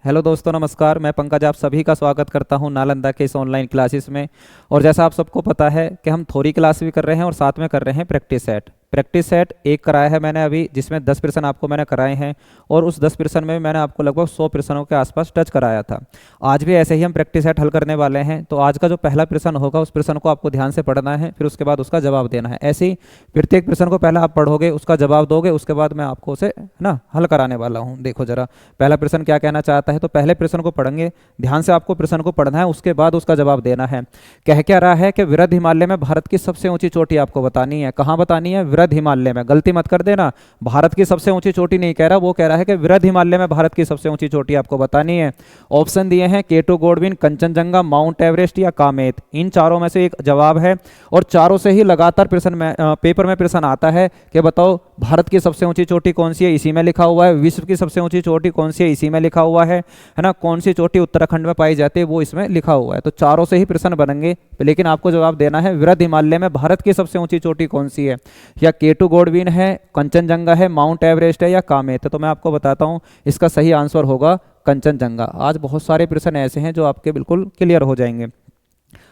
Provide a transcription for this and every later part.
Hello दोस्तों, नमस्कार। मैं पंकज आप सभी का स्वागत करता हूं नालंदा के इस ऑनलाइन क्लासेस में। और जैसा आप सबको पता है कि हम थ्योरी क्लास भी कर रहे हैं और साथ में कर रहे हैं प्रैक्टिस सेट। प्रैक्टिस सेट एक कराया है मैंने अभी, जिसमें 10 प्रश्न आपको मैंने कराए हैं। और उस 10 प्रश्न में मैंने आपको लगभग 100 प्रश्नों के आसपास टच कराया था। आज भी ऐसे ही हम प्रैक्टिस सेट हल करने वाले हैं। तो आज का जो पहला प्रश्न होगा उस प्रश्न को आपको ध्यान से पढ़ना है, फिर उसके बाद उसका जवाब देना है। ऐसे ही प्रत्येक प्रश्न को पहले आप पढ़ोगे, उसका जवाब दोगे, उसके बाद मैं आपको उसे ना हल कराने वाला हूँ। देखो जरा पहला प्रश्न क्या कहना चाहता है। तो पहले प्रश्न को पढ़ेंगे, ध्यान से आपको प्रश्न को पढ़ना है, उसके बाद उसका जवाब देना है। कह क्या रहा है कि विरध हिमालय में भारत की सबसे ऊंची चोटी आपको बतानी है। कहाँ बतानी है? विरध हिमालय में। गलती मत कर देना, भारत की सबसे ऊंची चोटी नहीं कह रहा, वो कह रहा है कि विरध हिमालय में भारत की सबसे ऊंची चोटी आपको बतानी है। ऑप्शन दिए हैं केटू गोडविन, कंचनजंगा, माउंट एवरेस्ट या कामेत। इन चारों में से एक जवाब है। और चारों से ही लगातार प्रश्न में पेपर में प्रश्न आता है कि बताओ भारत की सबसे ऊंची चोटी कौन सी है, इसी में लिखा हुआ है। विश्व की सबसे ऊंची चोटी कौन सी है, इसी में लिखा हुआ है ना। कौन सी चोटी उत्तराखंड में पाई जाती है, वो इसमें लिखा हुआ है। तो चारों से ही प्रश्न बनेंगे, लेकिन आपको जवाब देना है विरध हिमालय में भारत की सबसे ऊंची चोटी कौन सी है। या केटू गोडविन है, कंचनजंगा है, माउंट एवरेस्ट है या कामेत है। तो मैं आपको बताता हूं, इसका सही आंसर होगा कंचनजंगा। आज बहुत सारे प्रश्न ऐसे हैं जो आपके बिल्कुल क्लियर हो जाएंगे।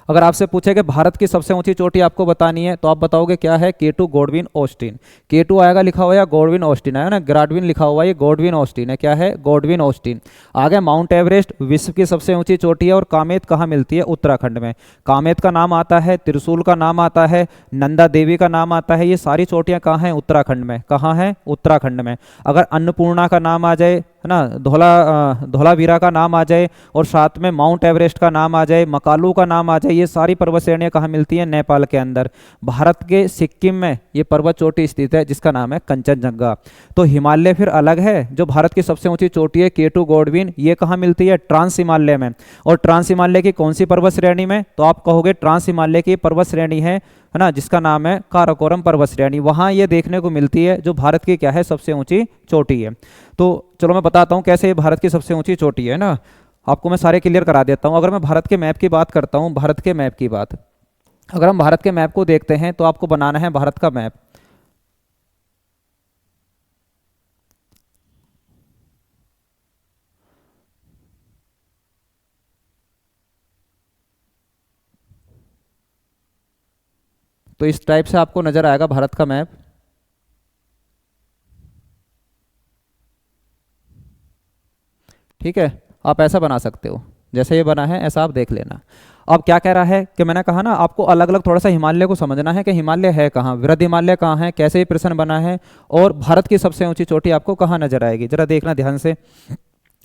अगर आपसे पूछे कि भारत की सबसे ऊंची चोटी आपको बतानी है, तो आप बताओगे क्या है? केटू गोडविन ऑस्टिन। केटू आएगा लिखा हुआ है, गोडविन ऑस्टिन आएगा ना, ग्राडविन लिखा हुआ है, ये गोडविन ऑस्टिन है। क्या है? Godwin Austin. आगे माउंट एवरेस्ट विश्व की सबसे ऊंची चोटी है। और कामेत कहाँ मिलती है? उत्तराखंड में। कामेत का नाम आता है, त्रिशूल का नाम आता है, नंदा देवी का नाम आता है। ये सारी चोटियां कहाँ हैं? उत्तराखंड में। कहाँ है? उत्तराखंड में। अगर अन्नपूर्णा का नाम आ जाए है ना, धौलावीरा का नाम आ जाए, और साथ में माउंट एवरेस्ट का नाम आ जाए, मकालू का नाम आ जाए, ये सारी पर्वत श्रेणियां कहाँ मिलती हैं? नेपाल के अंदर। भारत के सिक्किम में ये पर्वत चोटी स्थित है, जिसका नाम है कंचनजंगा। तो हिमालय फिर अलग है। जो भारत की सबसे ऊंची चोटी है केटू गोडविन, ये कहाँ मिलती है? ट्रांस हिमालय में। और ट्रांस हिमालय की कौन सी पर्वत श्रेणी में? तो आप कहोगे ट्रांस हिमालय की पर्वत श्रेणी है ना, जिसका नाम है काराकोरम पर्वत श्रेणी। वहां ये देखने को मिलती है, जो भारत की क्या है? सबसे ऊंची चोटी है। तो चलो मैं बताता हूँ कैसे ये भारत की सबसे ऊंची चोटी है ना। आपको मैं सारे क्लियर करा देता हूँ। अगर मैं भारत के मैप की बात करता हूँ, भारत के मैप की बात, अगर हम भारत के मैप को देखते हैं तो आपको बनाना है भारत का मैप। तो इस टाइप से आपको नजर आएगा भारत का मैप। ठीक है, आप ऐसा बना सकते हो, जैसे ये बना है ऐसा आप देख लेना। अब क्या कह रहा है कि मैंने कहा ना आपको अलग अलग थोड़ा सा हिमालय को समझना है कि हिमालय है कहाँ, वृहद हिमालय कहाँ है, कैसे ये प्रश्न बना है, और भारत की सबसे ऊंची चोटी आपको कहाँ नजर आएगी, जरा देखना ध्यान से।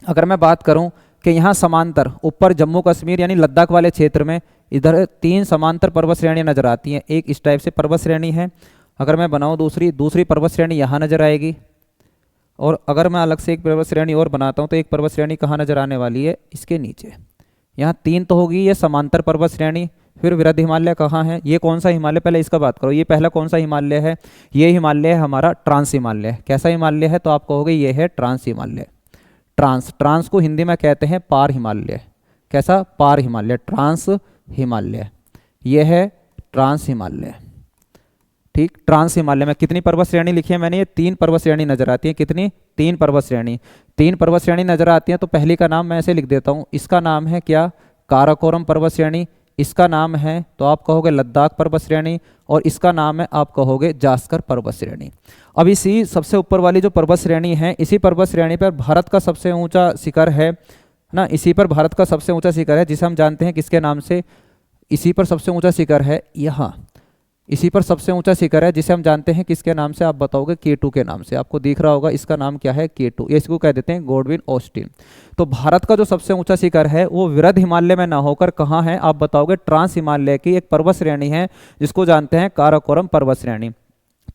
अगर मैं बात करूं कि यहाँ समांतर ऊपर जम्मू कश्मीर यानी लद्दाख वाले क्षेत्र में इधर 3 समांतर पर्वत श्रेणी नजर आती हैं। एक इस टाइप से पर्वत श्रेणी है। अगर मैं बनाऊं दूसरी पर्वत श्रेणी यहाँ नजर आएगी। और अगर मैं अलग से एक पर्वत श्रेणी और बनाता हूँ तो एक पर्वत श्रेणी कहाँ नजर आने वाली है? इसके नीचे। यहाँ 3 तो होगी ये समांतर पर्वत श्रेणी। फिर वृहद हिमालय कहाँ है? ये कौन सा हिमालय? पहले इसका बात करो, ये पहला कौन सा हिमालय है? ये हिमालय है हमारा ट्रांस हिमालय। कैसा हिमालय है? तो आप कहोगे ये है ट्रांस हिमालय। ट्रांस को हिंदी में कहते हैं पार हिमालय। कैसा? पार हिमालय, ट्रांस हिमालय। ये है ट्रांस हिमालय। ठीक, ट्रांस हिमालय में कितनी पर्वत श्रेणी लिखी है मैंने? ये 3 पर्वत श्रेणी नजर आती है। कितनी? 3 पर्वत श्रेणी। 3 पर्वत श्रेणी नजर आती है। तो पहली का नाम मैं ऐसे लिख देता हूँ, इसका नाम है क्या? काराकोरम पर्वत श्रेणी। इसका नाम है तो आप कहोगे लद्दाख पर्वत श्रेणी। और इसका नाम है आप कहोगे जास्कर पर्वत श्रेणी। अब इसी सबसे ऊपर वाली जो पर्वत श्रेणी है, इसी पर्वत श्रेणी पर भारत का सबसे ऊंचा शिखर है ना। इसी पर भारत का सबसे ऊंचा शिखर है, जिसे हम जानते हैं किसके नाम से? इसी पर सबसे ऊंचा शिखर है यहाँ। इसी पर सबसे ऊंचा शिखर है, जिसे हम जानते हैं किसके नाम से? आप बताओगे केटू के नाम से। आपको दिख रहा होगा, इसका नाम क्या है? केटू। इसको कह देते हैं गोडविन ऑस्टिन। तो भारत का जो सबसे ऊंचा शिखर है वो वृहद हिमालय में ना होकर कहाँ है? आप बताओगे ट्रांस हिमालय की एक पर्वत श्रेणी है, जिसको जानते हैं काराकोरम पर्वत श्रेणी।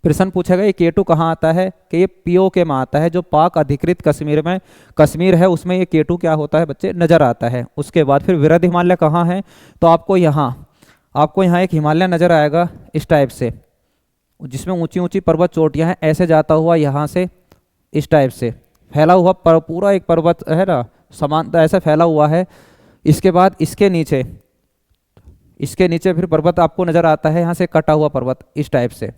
प्रश्न पूछेगा ये केटू कहाँ आता है? कि ये पीओके में आता है, जो पाक अधिकृत कश्मीर में कश्मीर है, उसमें ये केटू क्या होता है बच्चे? नजर आता है। उसके बाद फिर वृहद हिमालय कहाँ है? तो आपको यहाँ एक हिमालय नजर आएगा इस टाइप से, जिसमें ऊंची ऊंची पर्वत चोटियां हैं। ऐसे जाता हुआ यहाँ से इस टाइप से फैला हुआ पूरा एक पर्वत है ना, समानता ऐसे फैला हुआ है। इसके बाद इसके नीचे फिर पर्वत आपको नजर आता है, यहाँ से कटा हुआ पर्वत इस टाइप से।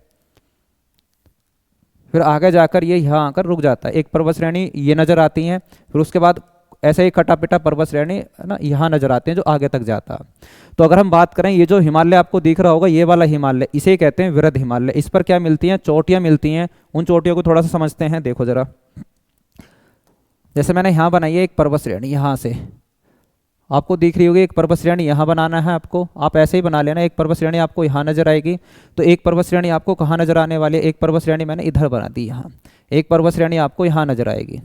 फिर आगे जाकर ये यहाँ आकर रुक जाता है। एक पर्वत श्रेणी ये नजर आती है। फिर उसके बाद ऐसे ही कटा पिटा पर्वत श्रेणी है ना यहाँ नजर आते हैं जो आगे तक जाता है। तो अगर हम बात करें, ये जो हिमालय आपको दिख रहा होगा, ये वाला हिमालय, इसे ही कहते हैं वृहद हिमालय। इस पर क्या मिलती हैं? चोटियां मिलती हैं। उन चोटियों को थोड़ा सा समझते हैं। देखो जरा, जैसे मैंने यहाँ बनाई है एक पर्वत श्रेणी, यहाँ से आपको दिख रही होगी एक पर्वत श्रेणी, यहाँ बनाना है आपको, आप ऐसे ही बना लेना। एक पर्वत श्रेणी आपको यहाँ नजर आएगी, तो एक पर्वत श्रेणी आपको कहाँ नजर आने वाली है? एक पर्वत श्रेणी मैंने इधर बना दी यहाँ, एक पर्वत श्रेणी आपको यहाँ नजर आएगी।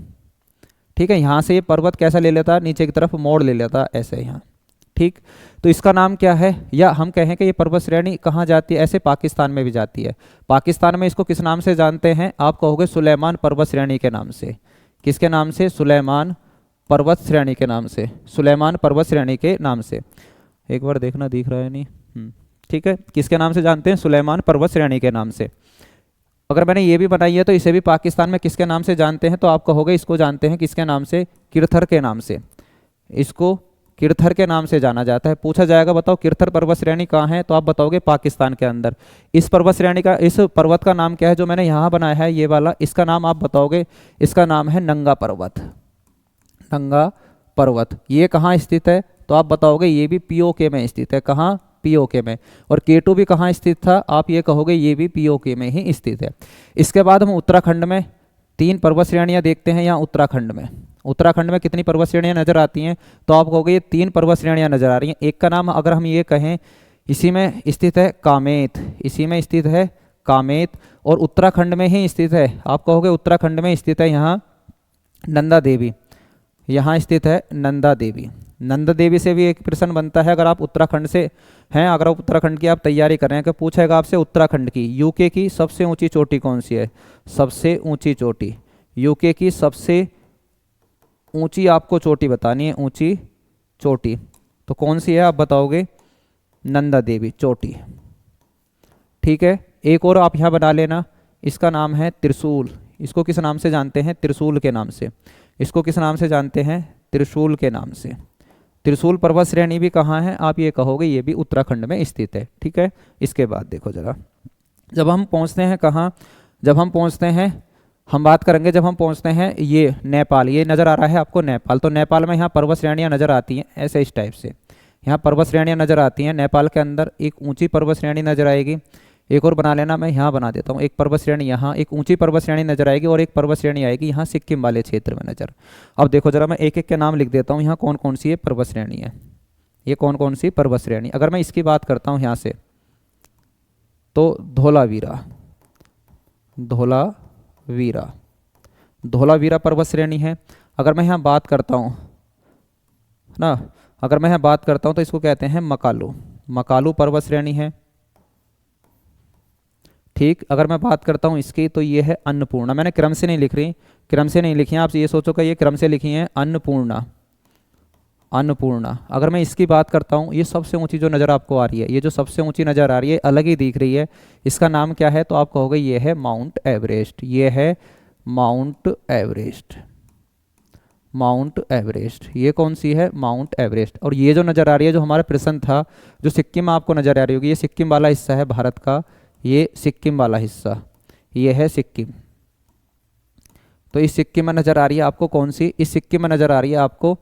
ठीक है, यहाँ से ये पर्वत कैसा ले लेता है? नीचे की तरफ मोड़ ले लेता है ऐसे यहाँ। ठीक, तो इसका नाम क्या है? या हम कहें कि ये पर्वत श्रेणी कहाँ जाती है? ऐसे पाकिस्तान में भी जाती है। पाकिस्तान में इसको किस नाम से जानते हैं? आप कहोगे सुलेमान पर्वत श्रेणी के नाम से। किसके नाम से? सुलेमान पर्वत श्रेणी के नाम से। सुलेमान पर्वत श्रेणी के नाम से। एक बार देखना दिख रहा है नहीं? ठीक है, किसके नाम से जानते हैं? सुलेमान पर्वत श्रेणी के नाम से। अगर मैंने ये भी बनाई है तो इसे भी पाकिस्तान में किसके नाम से जानते हैं? तो आप कहोगे इसको जानते हैं किसके नाम से? किरथर के नाम से। इसको किरथर के नाम से जाना जाता है। पूछा जाएगा बताओ किरथर पर्वत श्रेणी कहाँ है? तो आप बताओगे पाकिस्तान के अंदर। इस पर्वत श्रेणी का, इस पर्वत का नाम क्या है जो मैंने यहाँ बनाया है ये वाला? इसका नाम आप बताओगे, इसका नाम है नंगा पर्वत। नंगा पर्वत। ये कहाँ स्थित है? तो आप बताओगे ये भी पीओके में स्थित है। कहाँ? पीओके में। और केटू भी कहाँ स्थित था? आप ये कहोगे ये भी पीओके में ही स्थित है। इसके बाद हम उत्तराखंड में 3 पर्वत श्रेणियाँ देखते हैं। यहाँ उत्तराखंड में, उत्तराखंड में कितनी पर्वत श्रेणियाँ नजर आती हैं? तो आप कहोगे ये 3 पर्वत श्रेणियाँ नजर आ रही हैं। एक का नाम अगर हम ये कहें, इसी में स्थित है कामेत, इसी में स्थित है कामेत, और उत्तराखंड में ही स्थित है। आप कहोगे उत्तराखंड में स्थित है यहाँ नंदा देवी, यहाँ स्थित है नंदा देवी। नंदा देवी से भी एक प्रश्न बनता है अगर आप उत्तराखंड से हैं, अगर आप उत्तराखंड की आप तैयारी कर रहे हैं कि पूछेगा आपसे उत्तराखंड की, यूके की सबसे ऊंची चोटी कौन सी है? सबसे ऊंची चोटी, यूके की सबसे ऊंची आपको चोटी बतानी है, ऊंची चोटी। तो कौन सी है आप बताओगे? नंदा देवी चोटी। ठीक है, एक और आप यहाँ बना लेना, इसका नाम है त्रिशूल। इसको किस नाम से जानते हैं? त्रिशूल के नाम से। इसको किस नाम से जानते हैं? त्रिशूल के नाम से। त्रिशूल पर्वत श्रेणी भी कहाँ है? आप ये कहोगे ये भी उत्तराखंड में स्थित है। ठीक है, इसके बाद देखो जरा, जब हम पहुँचते हैं कहाँ? जब हम पहुँचते हैं, हम बात करेंगे जब हम पहुँचते हैं ये नेपाल, ये नज़र आ रहा है आपको नेपाल। तो नेपाल में यहाँ पर्वत श्रेणियाँ नज़र आती हैं ऐसे इस टाइप से, यहाँ पर्वत श्रेणियाँ नज़र आती हैं। नेपाल के अंदर एक ऊंची पर्वत श्रेणी नज़र आएगी। एक और बना लेना, मैं यहाँ बना देता हूँ, एक पर्वत श्रेणी यहाँ, एक ऊंची पर्वत श्रेणी नजर आएगी, और एक पर्वत श्रेणी आएगी यहाँ सिक्किम वाले क्षेत्र में नजर। अब देखो जरा, मैं एक एक के नाम लिख देता हूँ यहाँ कौन कौन सी ये पर्वत श्रेणी है। ये कौन कौन सी पर्वत श्रेणी? अगर मैं इसकी बात करता हूँ यहाँ से, तो धोलावीरा, धोलावीरा, धोलावीरा पर्वत श्रेणी है। अगर मैं यहाँ बात करता हूँ ना, अगर मैं यहाँ बात करता हूँ तो इसको कहते हैं मकालू, मकालू पर्वत श्रेणी है। ठीक, अगर मैं बात करता हूँ इसकी तो ये है अन्नपूर्णा। मैंने क्रम से नहीं लिख रही, क्रम से नहीं लिखी है, आप ये सोचो कि ये क्रम से लिखी है, अन्नपूर्णा, अन्नपूर्णा। अगर मैं इसकी बात करता हूँ, ये सबसे ऊंची जो नज़र आपको आ रही है, ये जो सबसे ऊंची नज़र आ रही है अलग ही दिख रही है, इसका नाम क्या है? तो आप कहोगे ये है माउंट एवरेस्ट। ये है माउंट एवरेस्ट, माउंट एवरेस्ट। ये कौन सी है? Mount Everest. और ये जो नज़र आ रही है, जो हमारा प्रश्न था, जो सिक्किम में आपको नज़र आ रही होगी, ये सिक्किम वाला हिस्सा है भारत का, ये सिक्किम वाला हिस्सा, ये है सिक्किम। तो इस सिक्किम में नज़र आ रही है आपको कौन सी? इस सिक्किम में नज़र आ रही है आपको,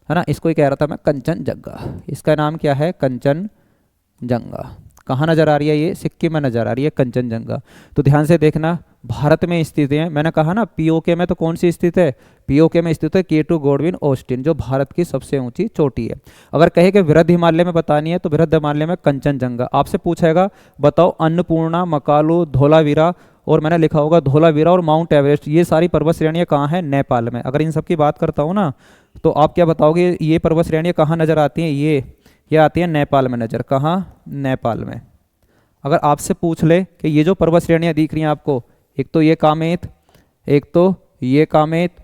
है ना, इसको ही कह रहा था मैं, कंचनजंगा। इसका नाम क्या है? कंचनजंगा। कहाँ नज़र आ रही है? ये सिक्किम में नज़र आ रही है कंचनजंगा। तो ध्यान से देखना, भारत में स्थित है। मैंने कहा ना पीओके में, तो कौन सी स्थित है? पीओके में स्थित है केटू गॉडविन ऑस्टिन, जो भारत की सबसे ऊंची चोटी है। अगर कहे कि वृहद हिमालय में बतानी है तो वृहद हिमालय में कंचनजंगा। आपसे पूछेगा बताओ अन्नपूर्णा, मकालू, धोलावीरा, और मैंने लिखा होगा धोलावीरा और माउंट एवरेस्ट, ये सारी पर्वत श्रेणियाँ कहाँ हैं? नेपाल में। अगर इन सब की बात करता हूँ ना, तो आप क्या बताओगे? ये पर्वत श्रेणियाँ कहाँ नज़र आती हैं? ये आती है नेपाल में नज़र। कहाँ? नेपाल में। अगर आपसे पूछ ले कि ये जो पर्वत श्रेणियाँ दिख रही हैं आपको, एक तो ये कामेत, एक तो ये कामेत,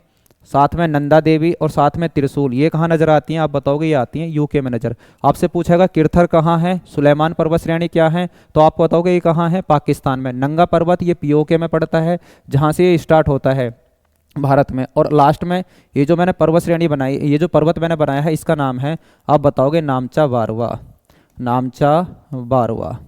साथ में नंदा देवी और साथ में त्रिशूल, ये कहाँ नज़र आती हैं? आप बताओगे ये आती हैं यूके में नज़र। आपसे पूछेगा किरथर कहाँ है, सुलेमान पर्वत श्रेणी क्या है, तो आप बताओगे ये कहाँ है? पाकिस्तान में। नंगा पर्वत ये पीओके में पड़ता है, जहाँ से ये स्टार्ट होता है भारत में। और लास्ट में ये जो मैंने पर्वत श्रेणी बनाई, ये जो पर्वत मैंने बनाया है, इसका नाम है, आप बताओगे नामचा बारवा, नामचा बारवा।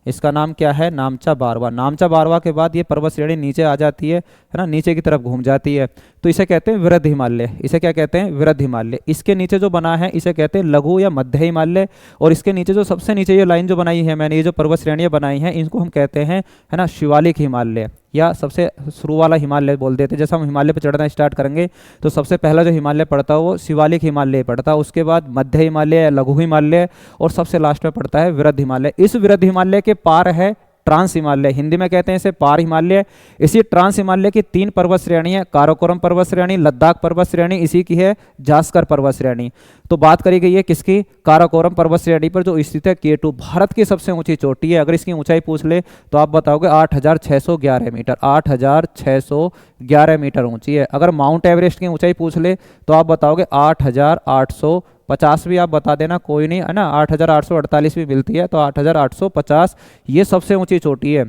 इसका नाम क्या है, नामचा बारवा। नामचा बारवा के बाद ये पर्वत श्रेणी नीचे आ जाती है ना, नीचे की तरफ घूम जाती है, तो इसे कहते हैं वृद्ध हिमालय। इसे क्या कहते हैं, वृद्ध हिमालय। इसके नीचे जो बना है इसे कहते हैं लघु या मध्य हिमालय। और इसके नीचे जो सबसे नीचे ये लाइन जो बनाई है मैंने, ये जो पर्वत श्रेणियाँ बनाई हैं, इनको हम कहते हैं है ना शिवालिक हिमालय, या सबसे शुरू वाला हिमालय बोल देते हैं। जैसे हम हिमालय पर चढ़ना स्टार्ट करेंगे तो सबसे पहला जो हिमालय पड़ता है वो शिवालिक हिमालय पड़ता है, उसके बाद मध्य हिमालय, लघु हिमालय, और सबसे लास्ट में पड़ता है वृद्ध हिमालय। इस वृद्ध हिमालय के पार है ट्रांस हिमालय, हिंदी में कहते हैं इसे पार हिमालय। इसी ट्रांस हिमालय की 3 पर्वत श्रेणी है, काराकोरम पर्वत श्रेणी, लद्दाख पर्वत श्रेणी, इसी की है जास्कर पर्वत श्रेणी। तो बात करी गई है किसकी, काराकोरम पर्वत श्रेणी पर जो स्थित है K2, भारत की सबसे ऊंची चोटी है। अगर इसकी ऊंचाई पूछ ले तो आप बताओगे 8611 मीटर, 8611 मीटर ऊंची है। अगर माउंट एवरेस्ट की ऊंचाई पूछ ले तो आप बताओगे 8850 भी आप बता देना, कोई नहीं है ना, 8848 भी मिलती है, तो 8850 ये सबसे ऊंची चोटी है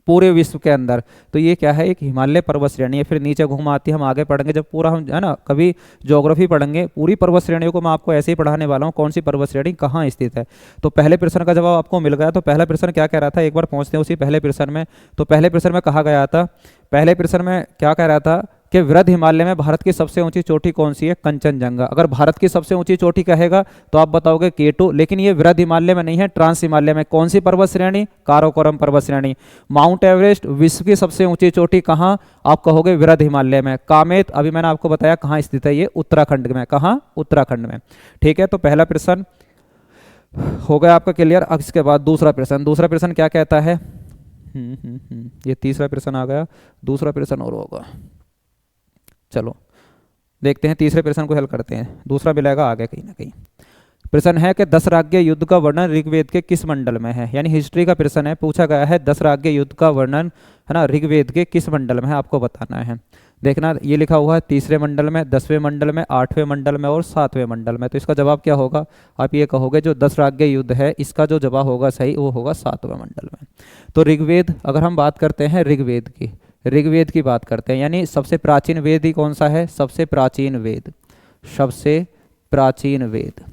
पूरे विश्व के अंदर। तो ये क्या है, एक हिमालय पर्वत श्रेणी है। फिर नीचे घूम आती है, हम आगे पढ़ेंगे जब पूरा हम है ना कभी ज्योग्राफी पढ़ेंगे, पूरी पर्वत श्रेणियों को मैं आपको ऐसे ही पढ़ाने वाला हूँ, कौन सी पर्वत श्रेणी कहाँ स्थित है। तो पहले प्रश्न का जवाब आपको मिल गया। तो पहला प्रश्न क्या कह रहा था, एक बार पहुँचते हैं उसी पहले प्रश्न में। तो पहले प्रश्न में कहा गया था, पहले प्रश्न में क्या कह रहा था कि वृद्ध हिमालय में भारत की सबसे ऊंची चोटी कौन सी है, कंचनजंगा। अगर भारत की सबसे ऊंची चोटी कहेगा तो आप बताओगे K2, लेकिन ये वृद्ध हिमालय में नहीं है, ट्रांस हिमालय में। कौन सी पर्वत श्रेणी, काराकोरम पर्वत श्रेणी। माउंट एवरेस्ट विश्व की सबसे ऊंची चोटी कहाँ, आप कहोगे वृद्ध हिमालय में। कामेत अभी मैंने आपको बताया कहाँ स्थित है, ये उत्तराखंड में। कहाँ, उत्तराखंड में। ठीक है, तो पहला प्रश्न हो गया आपका क्लियर। अब इसके बाद दूसरा प्रश्न, दूसरा प्रश्न क्या कहता है, ये तीसरा प्रश्न आ गया, दूसरा प्रश्न और होगा। चलो देखते हैं, तीसरे प्रश्न को हल करते हैं, दूसरा मिलेगा आगे कहीं ना कहीं। प्रश्न है कि दशराज्य युद्ध का वर्णन ऋग्वेद के किस मंडल में है, यानी हिस्ट्री का प्रश्न है, पूछा गया है दशराज्य युद्ध का वर्णन है ना ऋग्वेद के किस मंडल में है, आपको बताना है। देखना ये लिखा हुआ है 3रे मंडल में, 10वें मंडल में, 8वें मंडल में और 7वें मंडल में। तो इसका जवाब क्या होगा, आप ये कहोगे जो दशराज्य युद्ध है इसका जो जवाब होगा सही वो होगा 7वें मंडल में। तो ऋग्वेद, अगर हम बात करते हैं ऋग्वेद की, ऋग्वेद की बात करते हैं, यानी सबसे प्राचीन वेद ही कौन सा है, सबसे प्राचीन वेद, सबसे प्राचीन वेद।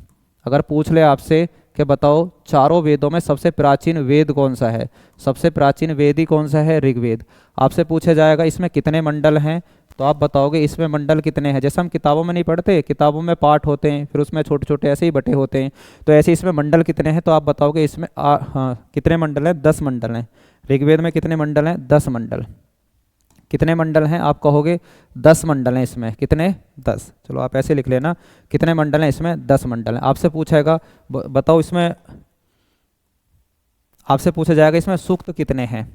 अगर पूछ ले आपसे कि बताओ चारों वेदों में सबसे प्राचीन वेद कौन सा है, सबसे प्राचीन वेद ही कौन सा है, ऋग्वेद। आपसे पूछा जाएगा इसमें कितने मंडल हैं, तो आप बताओगे इसमें मंडल कितने हैं। जैसे हम किताबों में नहीं पढ़ते, किताबों में पाठ होते हैं, फिर उसमें छोटे छोटे ऐसे ही बटे होते हैं, तो ऐसे इसमें मंडल कितने हैं, तो आप बताओगे इसमें हाँ कितने मंडल हैं, 10 मंडल हैं। ऋग्वेद में कितने मंडल हैं, 10 मंडल। कितने मंडल हैं, आप कहोगे 10 मंडल हैं इसमें, कितने, 10। चलो आप ऐसे लिख लेना, कितने मंडल हैं इसमें, 10 मंडल हैं। आपसे पूछेगा बताओ इसमें, आपसे पूछा जाएगा इसमें सूक्त कितने हैं,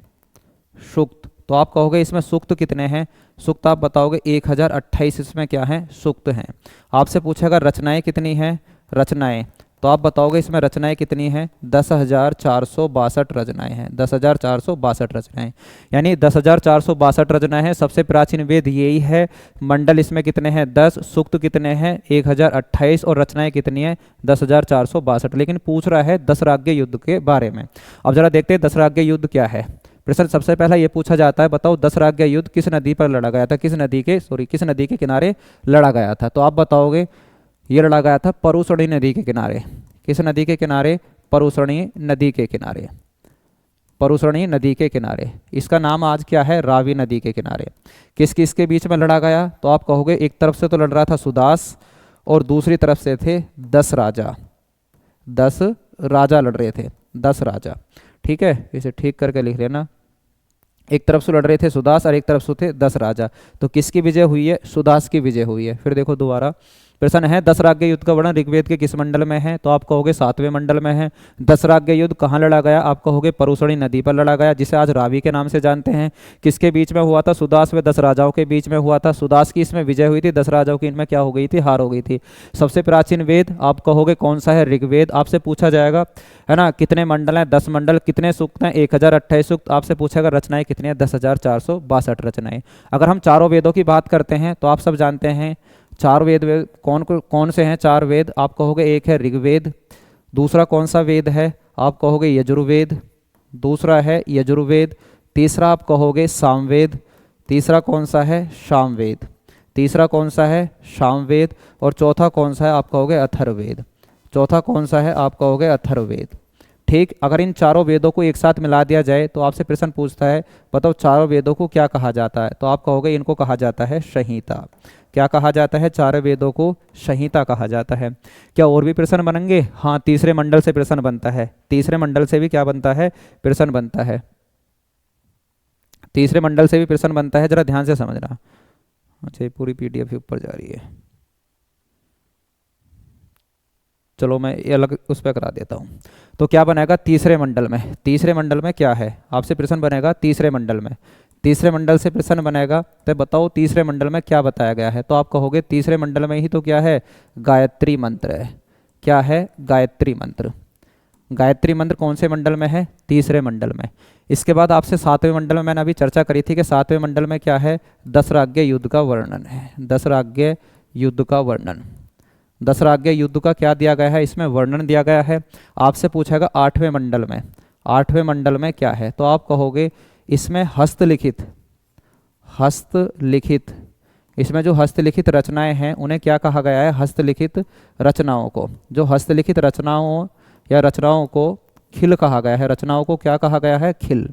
सूक्त, तो आप कहोगे इसमें सूक्त कितने हैं, सूक्त आप बताओगे 1028 इसमें क्या है, सूक्त हैं। आपसे पूछेगा रचनाएं कितनी हैं, रचनाएं, तो आप बताओगे इसमें रचनाएं कितनी हैं, 10,462 रचनाएं हैं, 10,462 रचनाएं, यानी 10,462 रचनाएं हैं। सबसे प्राचीन वेद यही है। मंडल इसमें कितने हैं, 10, सूक्त कितने हैं 1028, और रचनाएं कितनी हैं 10,462। लेकिन पूछ रहा है दशराज्य युद्ध के बारे में। अब जरा देखते हैं दशराज्य युद्ध क्या है। प्रश्न सबसे पहला ये पूछा जाता है, बताओ दशराज्य युद्ध किस नदी पर लड़ा गया था, किस नदी के किनारे लड़ा गया था। तो आप बताओगे ये लड़ा गया था परुसणी नदी के किनारे। किस नदी के किनारे, परुसणी नदी के किनारे, परुसणी नदी के किनारे। इसका नाम आज क्या है, रावी नदी के किनारे। किस किस के बीच में लड़ा गया, तो आप कहोगे एक तरफ से तो लड़ रहा था सुदास, और दूसरी तरफ से थे 10 राजा, 10 राजा लड़ रहे थे, 10 राजा। ठीक है, इसे ठीक करके लिख लेना, एक तरफ से लड़ रहे थे सुदास और एक तरफ से थे 10 राजा। तो किसकी विजय हुई है, सुदास की विजय हुई है। फिर देखो दोबारा प्रश्न है दशराज्य युद्ध का वर्णन ऋग्वेद के किस मंडल में है, तो आप कहोगे 7वें मंडल में है। दशराज्य युद्ध कहाँ लड़ा गया, आप कहोगे परुसणी नदी पर लड़ा गया, जिसे आज रावी के नाम से जानते हैं। किसके बीच में हुआ था, सुदास व 10 राजाओं के बीच में हुआ था। सुदास की इसमें विजय हुई थी, 10 राजाओं की इनमें क्या हो गई थी, हार हो गई थी। सबसे प्राचीन वेद आप कहोगे कौन सा है, ऋग्वेद। आपसे पूछा जाएगा है ना कितने मंडल हैं, 10 मंडल। कितने सूक्त हैं, 1028 सूक्त। आपसे पूछेगा रचनाएं कितनी हैं, 10,462 रचनाएं। अगर हम चारों वेदों की बात करते हैं तो आप सब जानते हैं चार वेद कौन से हैं, 4 वेद। आप कहोगे एक है ऋग्वेद, दूसरा कौन सा वेद है, आप कहोगे यजुर्वेद, दूसरा है यजुर्वेद, तीसरा आप कहोगे सामवेद, तीसरा कौन सा है, सामवेद, तीसरा कौन सा है, सामवेद, और चौथा कौन सा है, आप कहोगे अथर्ववेद, चौथा कौन सा है, आप कहोगे अथर्ववेद। ठीक, अगर इन चारों वेदों को एक साथ मिला दिया जाए तो आपसे प्रश्न पूछता है बताओ चारों वेदों को क्या कहा जाता है, तो आप कहोगे इनको कहा जाता है संहिता। क्या कहा जाता है? चारों वेदों को संहिता कहा जाता है। क्या और भी प्रश्न बनेंगे? हाँ, तीसरे मंडल से प्रश्न बनता है, तीसरे मंडल से भी क्या बनता है? प्रश्न बनता है, तीसरे मंडल से भी प्रश्न बनता है, जरा ध्यान से समझना। अच्छा, ये पूरी पीडीएफ ऊपर जा रही है, चलो मैं ये अलग उस पर करा देता हूँ। तो क्या बनेगा तीसरे मंडल में? तीसरे मंडल में क्या है? आपसे प्रश्न बनेगा तीसरे मंडल में, तीसरे मंडल से प्रश्न बनेगा तो बताओ तीसरे मंडल में क्या बताया गया है, तो आप कहोगे तीसरे मंडल में ही तो क्या है? गायत्री मंत्र है। क्या है? गायत्री मंत्र। गायत्री मंत्र कौन से मंडल में है? तीसरे मंडल में। इसके बाद आपसे सातवें मंडल में मैंने अभी चर्चा करी थी कि सातवें मंडल में क्या है? दशराज्ञ युद्ध का वर्णन है, दशराज्ञ युद्ध का वर्णन। दशराज्ञ युद्ध का क्या दिया गया है? इसमें वर्णन दिया गया है। आपसे पूछेगा आठवें मंडल में, आठवें मंडल में क्या है, तो आप कहोगे इसमें हस्तलिखित, हस्तलिखित, इसमें जो हस्तलिखित रचनाएं हैं उन्हें क्या कहा गया है? हस्तलिखित रचनाओं को। जो हस्तलिखित रचनाओं या रचनाओं को खिल कहा गया है। रचनाओं को क्या कहा गया है? खिल।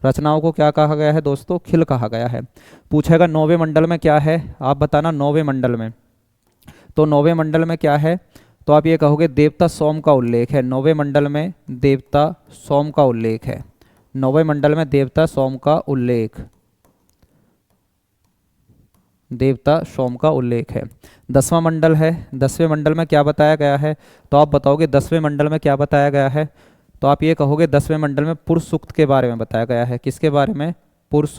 रचनाओं को क्या कहा गया है दोस्तों? खिल कहा गया है। पूछेगा नौवें मंडल में क्या है, आप बताना नौवें मंडल में। तो नौवें मंडल में क्या है, तो आप ये कहोगे देवता सोम का उल्लेख है। नौवें मंडल में देवता सोम का उल्लेख है, नौवें मंडल में देवता सोम का उल्लेख, देवता सोम का उल्लेख है। 10वां मंडल है, 10वें मंडल में क्या बताया गया है, तो आप बताओगे 10वें मंडल में क्या बताया गया है, तो आप ये कहोगे 10वें मंडल में पुरुष सूक्त के बारे में बताया गया है। किसके बारे में? पुरुष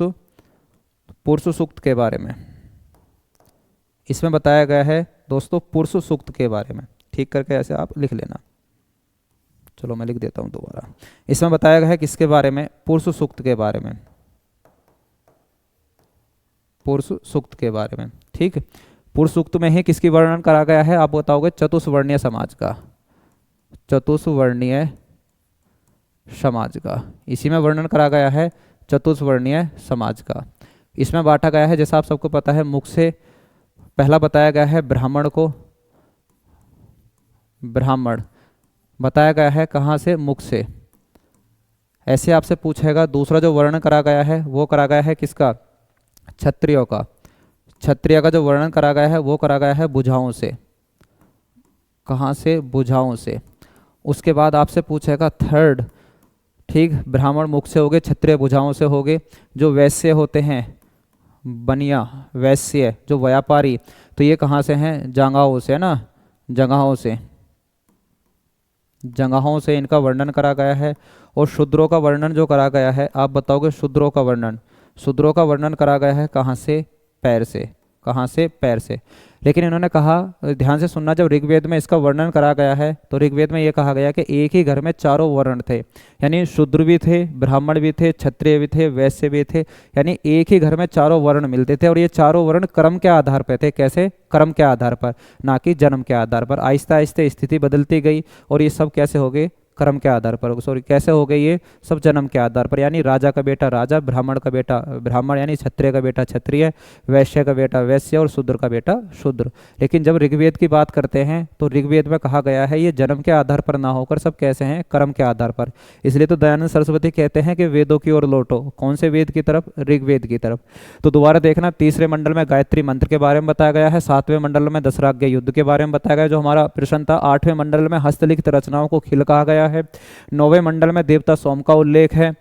सूक्त के बारे में। इसमें बताया गया है दोस्तों पुरुष सूक्त के बारे में। ठीक करके ऐसे आप लिख लेना, चलो मैं लिख देता हूँ दोबारा। इसमें बताया गया है किसके बारे में? पुरुष सूक्त के बारे में, पुरुष सूक्त के बारे में। ठीक, पुरुष सूक्त में ही किसकी वर्णन करा गया है, आप बताओगे चतुष्वर्णीय समाज का, चतुष्वर्णीय समाज का। इसी में वर्णन करा गया है चतुष्वर्णीय समाज का। इसमें बांटा गया है जैसा आप सबको पता है, मुख से पहला बताया गया है ब्राह्मण को, ब्राह्मण बताया गया है कहाँ से? मुख से। ऐसे आपसे पूछेगा दूसरा जो वर्णन करा गया है वो करा गया है किसका? क्षत्रियों का। क्षत्रिय का जो वर्णन करा गया है वो करा गया है भुजाओं से। कहाँ से? भुजाओं से। उसके बाद आपसे पूछेगा थर्ड, ठीक, ब्राह्मण मुख से हो गए, क्षत्रिय भुजाओं से हो गए। जो वैश्य होते हैं, बनिया, वैश्य जो व्यापारी, तो ये कहाँ से हैं? जंगाहों से, है ना, जंगाहों से, जंगाहों से इनका वर्णन करा गया है। और शूद्रों का वर्णन जो करा गया है, आप बताओगे शूद्रों का वर्णन, शूद्रों का वर्णन करा गया है कहाँ से? पैर से। कहाँ से? पैर से। लेकिन इन्होंने कहा, ध्यान से सुनना, जब ऋग्वेद में इसका वर्णन करा गया है तो ऋग्वेद में ये कहा गया कि एक ही घर में चारों वर्ण थे, यानी शूद्र भी थे, ब्राह्मण भी थे, क्षत्रिय भी थे, वैश्य भी थे, यानी एक ही घर में चारों वर्ण मिलते थे। और ये चारों वर्ण क्रम के आधार पर थे। कैसे? क्रम के आधार पर, ना कि जन्म के आधार पर। आहिस्ता आहिस्ता स्थिति बदलती गई और ये सब कैसे हो गए? क्रम के आधार पर, सॉरी कैसे हो गए? ये सब जन्म के आधार पर, यानी राजा का बेटा राजा, ब्राह्मण का बेटा ब्राह्मण, यानी क्षत्रिय का बेटा क्षत्रिय, वैश्य का बेटा वैश्य और शूद्र का बेटा शूद्र। लेकिन जब ऋग्वेद की बात करते हैं तो ऋग्वेद में कहा गया है ये जन्म के आधार पर ना होकर सब कैसे हैं? क्रम के आधार पर। इसलिए तो दयानंद सरस्वती कहते हैं कि वेदों की ओर लौटो। कौन से वेद की तरफ? ऋग्वेद की तरफ। तो दोबारा देखना, तीसरे मंडल में गायत्री मंत्र के बारे में बताया गया है, सातवें मंडल में दशराज्ञ युद्ध के बारे में बताया गया जो हमारा प्रश्न था, आठवें मंडल में हस्तलिखित रचनाओं को खिल कहा गया है, नौवें मंडल में देवता सोम का उल्लेख है,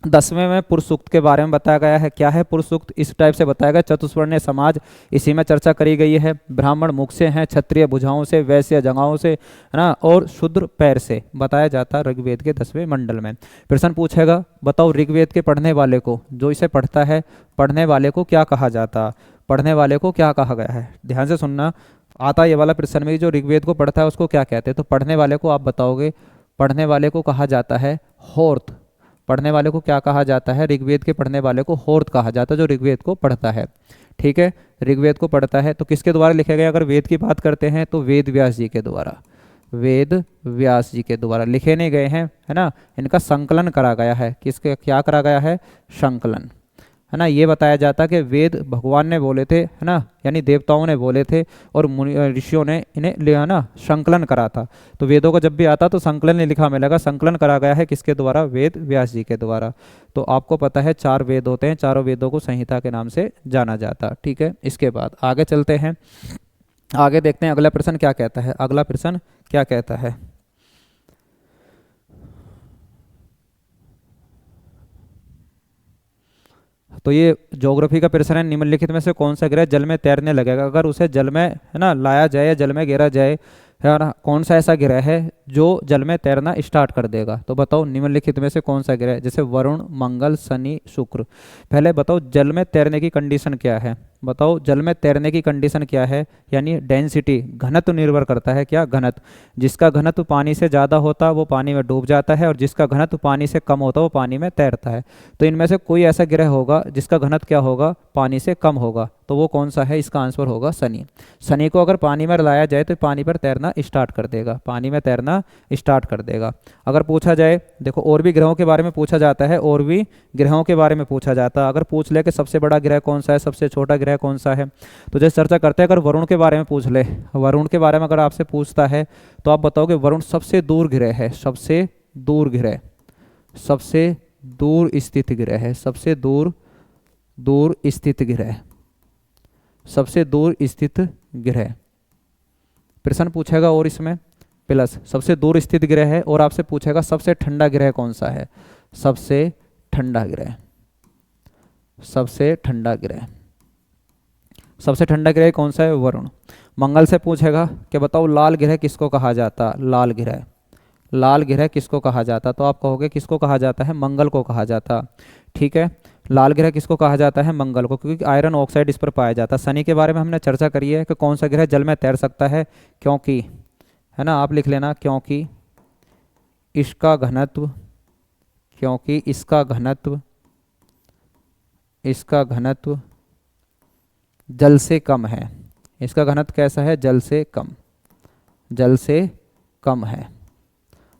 10वें में पुरुष सूक्त के बारे में बताया गया है। क्या है पुरुष सूक्त? इस टाइप से बताया गया, चतुष्वर्णीय समाज, इसी में चर्चा करी गई है। ब्राह्मण मुख से हैं, क्षत्रिय भुजाओं से, वैश्य जंघाओं से, है ना, और शूद्र पैर से बताया जाता है ऋग्वेद के 10वें मंडल में। प्रश्न पूछेगा बताओ ऋग्वेद के पढ़ने वाले को, जो इसे पढ़ता है, पढ़ने वाले को क्या कहा जाता? पढ़ने वाले को क्या कहा गया है? ध्यान से सुनना, आता ये वाला प्रश्न में, जो ऋग्वेद को पढ़ता है उसको क्या कहते हैं? तो पढ़ने वाले को आप बताओगे, पढ़ने वाले को कहा जाता है होर्त। पढ़ने वाले को क्या कहा जाता है? ऋग्वेद के पढ़ने वाले को होर्त कहा जाता है, जो ऋग्वेद को पढ़ता है। ठीक है, ऋग्वेद को पढ़ता है। तो किसके द्वारा लिखे गए? अगर वेद की बात करते हैं तो वेद व्यास जी के द्वारा, वेद व्यास जी के द्वारा लिखे नहीं गए हैं, है ना, इनका संकलन करा गया है। किसके? क्या करा गया है? संकलन। है ना, ये बताया जाता कि वेद भगवान ने बोले थे, है ना, यानी देवताओं ने बोले थे और मुनि ऋषियों ने इन्हें लिया ना संकलन करा था। तो वेदों को जब भी आता तो संकलन नहीं लिखा मिलेगा, संकलन करा गया है किसके द्वारा, वेद व्यास जी के द्वारा। तो आपको पता है 4 वेद होते हैं, चारों वेदों को संहिता के नाम से जाना जाता। ठीक है, इसके बाद आगे चलते हैं, आगे देखते हैं अगला प्रश्न क्या कहता है। अगला प्रश्न क्या कहता है, तो ये ज्योग्राफी का प्रश्न है, निम्नलिखित में से कौन सा ग्रह जल में तैरने लगेगा। अगर उसे जल में, है ना, लाया जाए या जल में गिरा जाए, है ना, कौन सा ऐसा ग्रह है जो जल में तैरना स्टार्ट कर देगा। तो बताओ निम्नलिखित में से कौन सा ग्रह, जैसे वरुण, मंगल, शनि, शुक्र। पहले बताओ जल में तैरने की कंडीशन क्या है, बताओ जल में तैरने की कंडीशन क्या है, यानी डेंसिटी, घनत्व निर्भर करता है, क्या, घनत्व। जिसका घनत्व पानी से ज़्यादा होता है वो पानी में डूब जाता है, और जिसका घनत्व पानी से कम होता है वो पानी में तैरता है। तो इनमें से कोई ऐसा ग्रह होगा जिसका घनत्व क्या होगा, पानी से कम होगा, तो वो कौन सा है, इसका आंसर होगा शनि। शनि को अगर पानी में लाया जाए तो पानी पर तैरना स्टार्ट कर देगा, पानी में तैरना स्टार्ट कर देगा। अगर पूछा जाए, देखो और भी ग्रहों के बारे में पूछा जाता है, और भी ग्रहों के बारे में पूछा जाता है। अगर पूछ ले कि सबसे बड़ा ग्रह कौन सा है, सबसे छोटा ग्रह कौन सा है, तो जैसे चर्चा करते हैं, अगर वरुण के बारे में पूछ ले, वरुण के बारे में अगर आपसे पूछता है तो आप बताओगे वरुण सबसे दूर ग्रह है, सबसे दूर ग्रह, सबसे दूर स्थित ग्रह है, सबसे दूर दूर स्थित ग्रह, सबसे दूर स्थित ग्रह। प्रश्न पूछेगा और इसमें प्लस सबसे दूर स्थित ग्रह है, और आपसे पूछेगा सबसे ठंडा ग्रह कौन सा है, सबसे ठंडा ग्रह, सबसे ठंडा ग्रह, सबसे ठंडा ग्रह कौन सा है, वरुण। मंगल से पूछेगा कि बताओ लाल ग्रह किसको कहा जाता, लाल ग्रह, लाल ग्रह किसको कहा जाता, तो आप कहोगे किसको कहा जाता है, मंगल को कहा जाता। ठीक है, लाल ग्रह किसको कहा जाता है, मंगल को, क्योंकि आयरन ऑक्साइड इस पर पाया जाता है। शनि के बारे में हमने चर्चा करी है कि कौन सा ग्रह जल में तैर सकता है, क्योंकि, है ना, आप लिख लेना, क्योंकि इसका घनत्व, क्योंकि इसका घनत्व, इसका घनत्व जल से कम है। इसका घनत्व कैसा है, जल से कम, जल से कम है।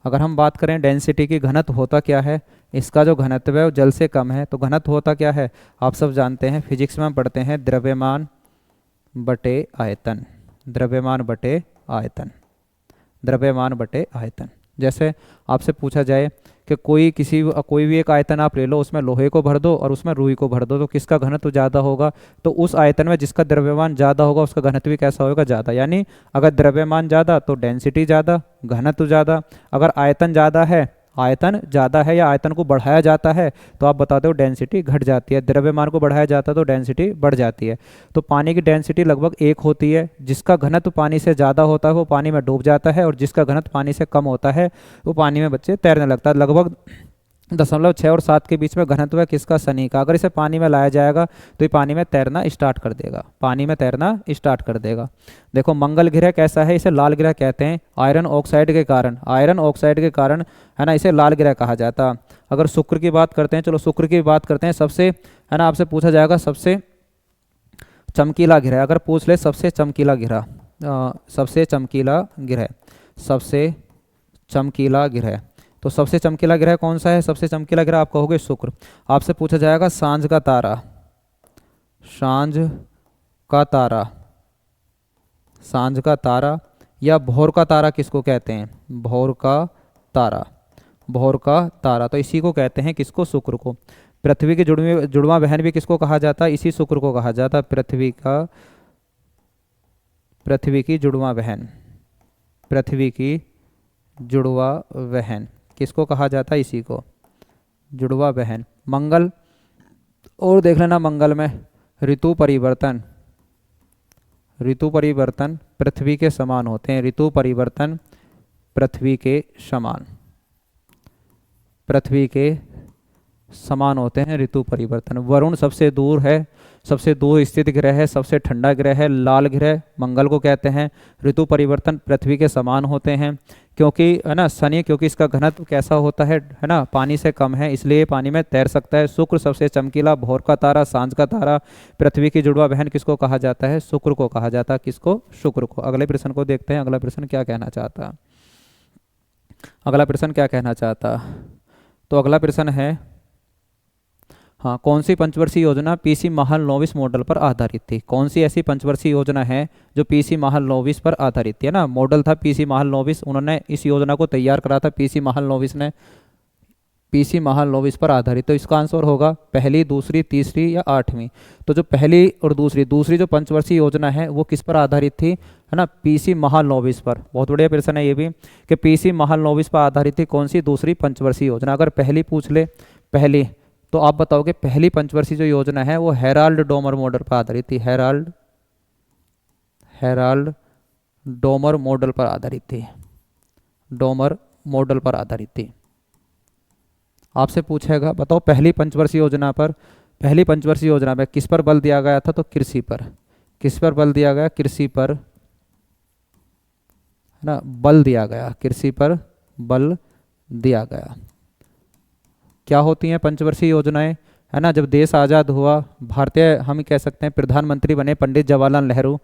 अगर हम बात करें डेंसिटी की, घनत्व होता क्या है, इसका जो घनत्व है वो जल से कम है, तो घनत्व होता क्या है, आप सब जानते हैं, फिजिक्स में हम पढ़ते हैं, द्रव्यमान बटे आयतन, द्रव्यमान बटे आयतन, द्रव्यमान बटे आयतन। जैसे आपसे पूछा जाए कि कोई भी एक आयतन आप ले लो, उसमें लोहे को भर दो और उसमें रुई को भर दो, तो किसका घनत्व ज़्यादा होगा, तो उस आयतन में जिसका द्रव्यमान ज़्यादा होगा उसका घनत्व भी कैसा होगा, ज़्यादा। यानी अगर द्रव्यमान ज़्यादा तो डेंसिटी ज़्यादा, घनत्व ज़्यादा। अगर आयतन ज़्यादा है, आयतन ज़्यादा है या आयतन को बढ़ाया जाता है तो आप बता दो डेंसिटी घट जाती है, द्रव्यमान को बढ़ाया जाता है तो डेंसिटी बढ़ जाती है। तो पानी की डेंसिटी लगभग 1 होती है, जिसका घनत्व पानी से ज़्यादा होता है वो पानी में डूब जाता है, और जिसका घनत्व पानी से कम होता है वो पानी में बच्चे तैरने लगता है। लगभग 0.6 और 7 के बीच में घनत्व है किसका, शनि का। अगर इसे पानी में लाया जाएगा तो ये पानी में तैरना स्टार्ट कर देगा, पानी में तैरना स्टार्ट कर देगा। देखो मंगल ग्रह कैसा है, इसे लाल ग्रह कहते हैं, आयरन ऑक्साइड के कारण, आयरन ऑक्साइड के कारण, है ना, इसे लाल ग्रह कहा जाता। अगर शुक्र की बात करते हैं, चलो शुक्र की बात करते हैं, सबसे, है ना, आपसे पूछा जाएगा सबसे चमकीला ग्रह, अगर पूछ ले सबसे चमकीला ग्रह, सबसे चमकीला ग्रह, सबसे चमकीला ग्रह, तो सबसे चमकीला ग्रह कौन सा है, सबसे चमकीला ग्रह आप कहोगे शुक्र। आपसे पूछा जाएगा सांझ का तारा, सांझ का तारा, सांझ का तारा या भोर का तारा किसको कहते हैं, भोर का तारा, भोर का तारा, तो इसी को कहते हैं किसको, शुक्र को। पृथ्वी की जुड़वा बहन भी किसको कहा जाता है, इसी शुक्र को कहा जाता है, पृथ्वी की जुड़वा बहन, पृथ्वी की जुड़वा बहन किसको कहा जाता है, इसी को, जुड़वा बहन। मंगल, और देख लेना मंगल में ऋतु परिवर्तन, ऋतु परिवर्तन पृथ्वी के समान होते हैं, ऋतु परिवर्तन पृथ्वी के समान, पृथ्वी के समान होते हैं ऋतु परिवर्तन। वरुण सबसे दूर है, सबसे दूर स्थित ग्रह है, सबसे ठंडा ग्रह है, लाल ग्रह मंगल को कहते हैं। ऋतु परिवर्तन पृथ्वी के समान होते हैं, क्योंकि, है ना, शनि, क्योंकि इसका घनत्व कैसा होता है ना, पानी से कम है, इसलिए पानी में तैर सकता है। शुक्र सबसे चमकीला, भोर का तारा, सांझ का तारा, पृथ्वी की जुड़वा बहन किसको कहा जाता है, शुक्र को कहा जाता है, किसको, शुक्र को। अगले प्रश्न को देखते हैं, अगला प्रश्न क्या कहना चाहता, अगला प्रश्न क्या कहना चाहता। तो अगला प्रश्न है, हाँ, कौन सी पंचवर्षीय योजना पीसी महालनोबिस मॉडल पर आधारित थी? कौन सी ऐसी पंचवर्षीय योजना है जो पीसी महालनोबिस पर आधारित थी? है ना, मॉडल था पीसी महालनोबिस, उन्होंने इस योजना को तैयार करा था पीसी महालनोबिस ने, पीसी महालनोबिस पर आधारित। तो इसका आंसर होगा पहली, दूसरी, तीसरी या आठवीं। तो जो पहली और दूसरी जो पंचवर्षीय योजना है वो किस पर आधारित थी? है ना, पीसी महालनोबिस पर। बहुत बढ़िया प्रश्न है ये भी कि पीसी महालनोबिस पर आधारित थी कौन सी दूसरी पंचवर्षीय योजना। अगर पहली पूछ ले, पहली, तो आप बताओगे पहली पंचवर्षीय जो योजना है वो हेराल्ड डोमर मॉडल पर आधारित थी। हेराल्ड डोमर मॉडल पर आधारित थी, डोमर मॉडल पर आधारित थी। आपसे पूछेगा बताओ पहली पंचवर्षीय योजना पर, पहली पंचवर्षीय योजना में किस पर बल दिया गया था? तो कृषि पर। किस पर बल दिया गया? कृषि पर, है ना, बल दिया गया, कृषि पर बल दिया गया। क्या होती हैं पंचवर्षीय योजनाएं? है ना, जब देश आज़ाद हुआ, भारतीय हम कह सकते हैं प्रधानमंत्री बने पंडित जवाहरलाल नेहरू,